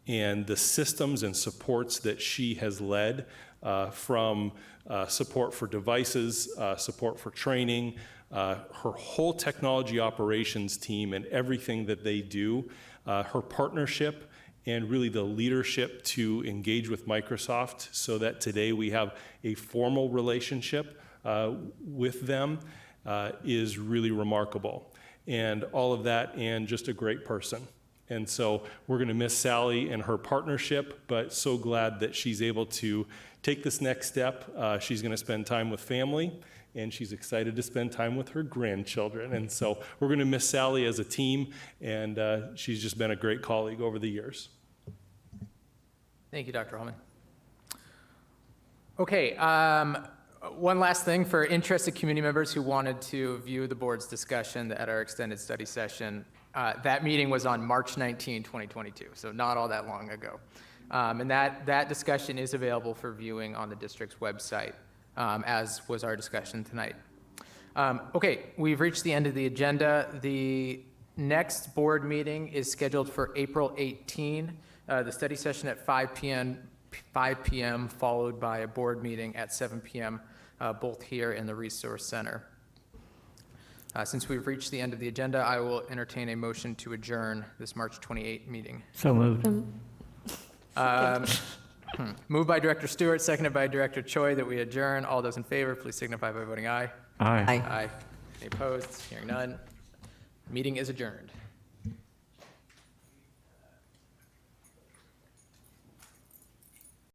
And the systems and supports that she has led, from support for devices, support for training, her whole technology operations team and everything that they do, her partnership and really the leadership to engage with Microsoft so that today we have a formal relationship with them is really remarkable. And all of that, and just a great person. And so we're going to miss Sally and her partnership, but so glad that she's able to take this next step. She's going to spend time with family, and she's excited to spend time with her grandchildren. And so we're going to miss Sally as a team, and she's just been a great colleague over the years. Thank you, Dr. Holman. Okay, one last thing for interested community members who wanted to view the board's discussion at our extended study session. That meeting was on March 19, 2022, so not all that long ago. And that discussion is available for viewing on the district's website, as was our discussion tonight. Okay, we've reached the end of the agenda. The next board meeting is scheduled for April 18. The study session at 5 p.m. followed by a board meeting at 7 p.m., both here in the Resource Center. Since we've reached the end of the agenda, I will entertain a motion to adjourn this March 28 meeting. So moved. Moved by Director Stewart, seconded by Director Choi that we adjourn. All those in favor, please signify by voting aye. Aye. Aye. Any opposed? Hearing none. Meeting is adjourned.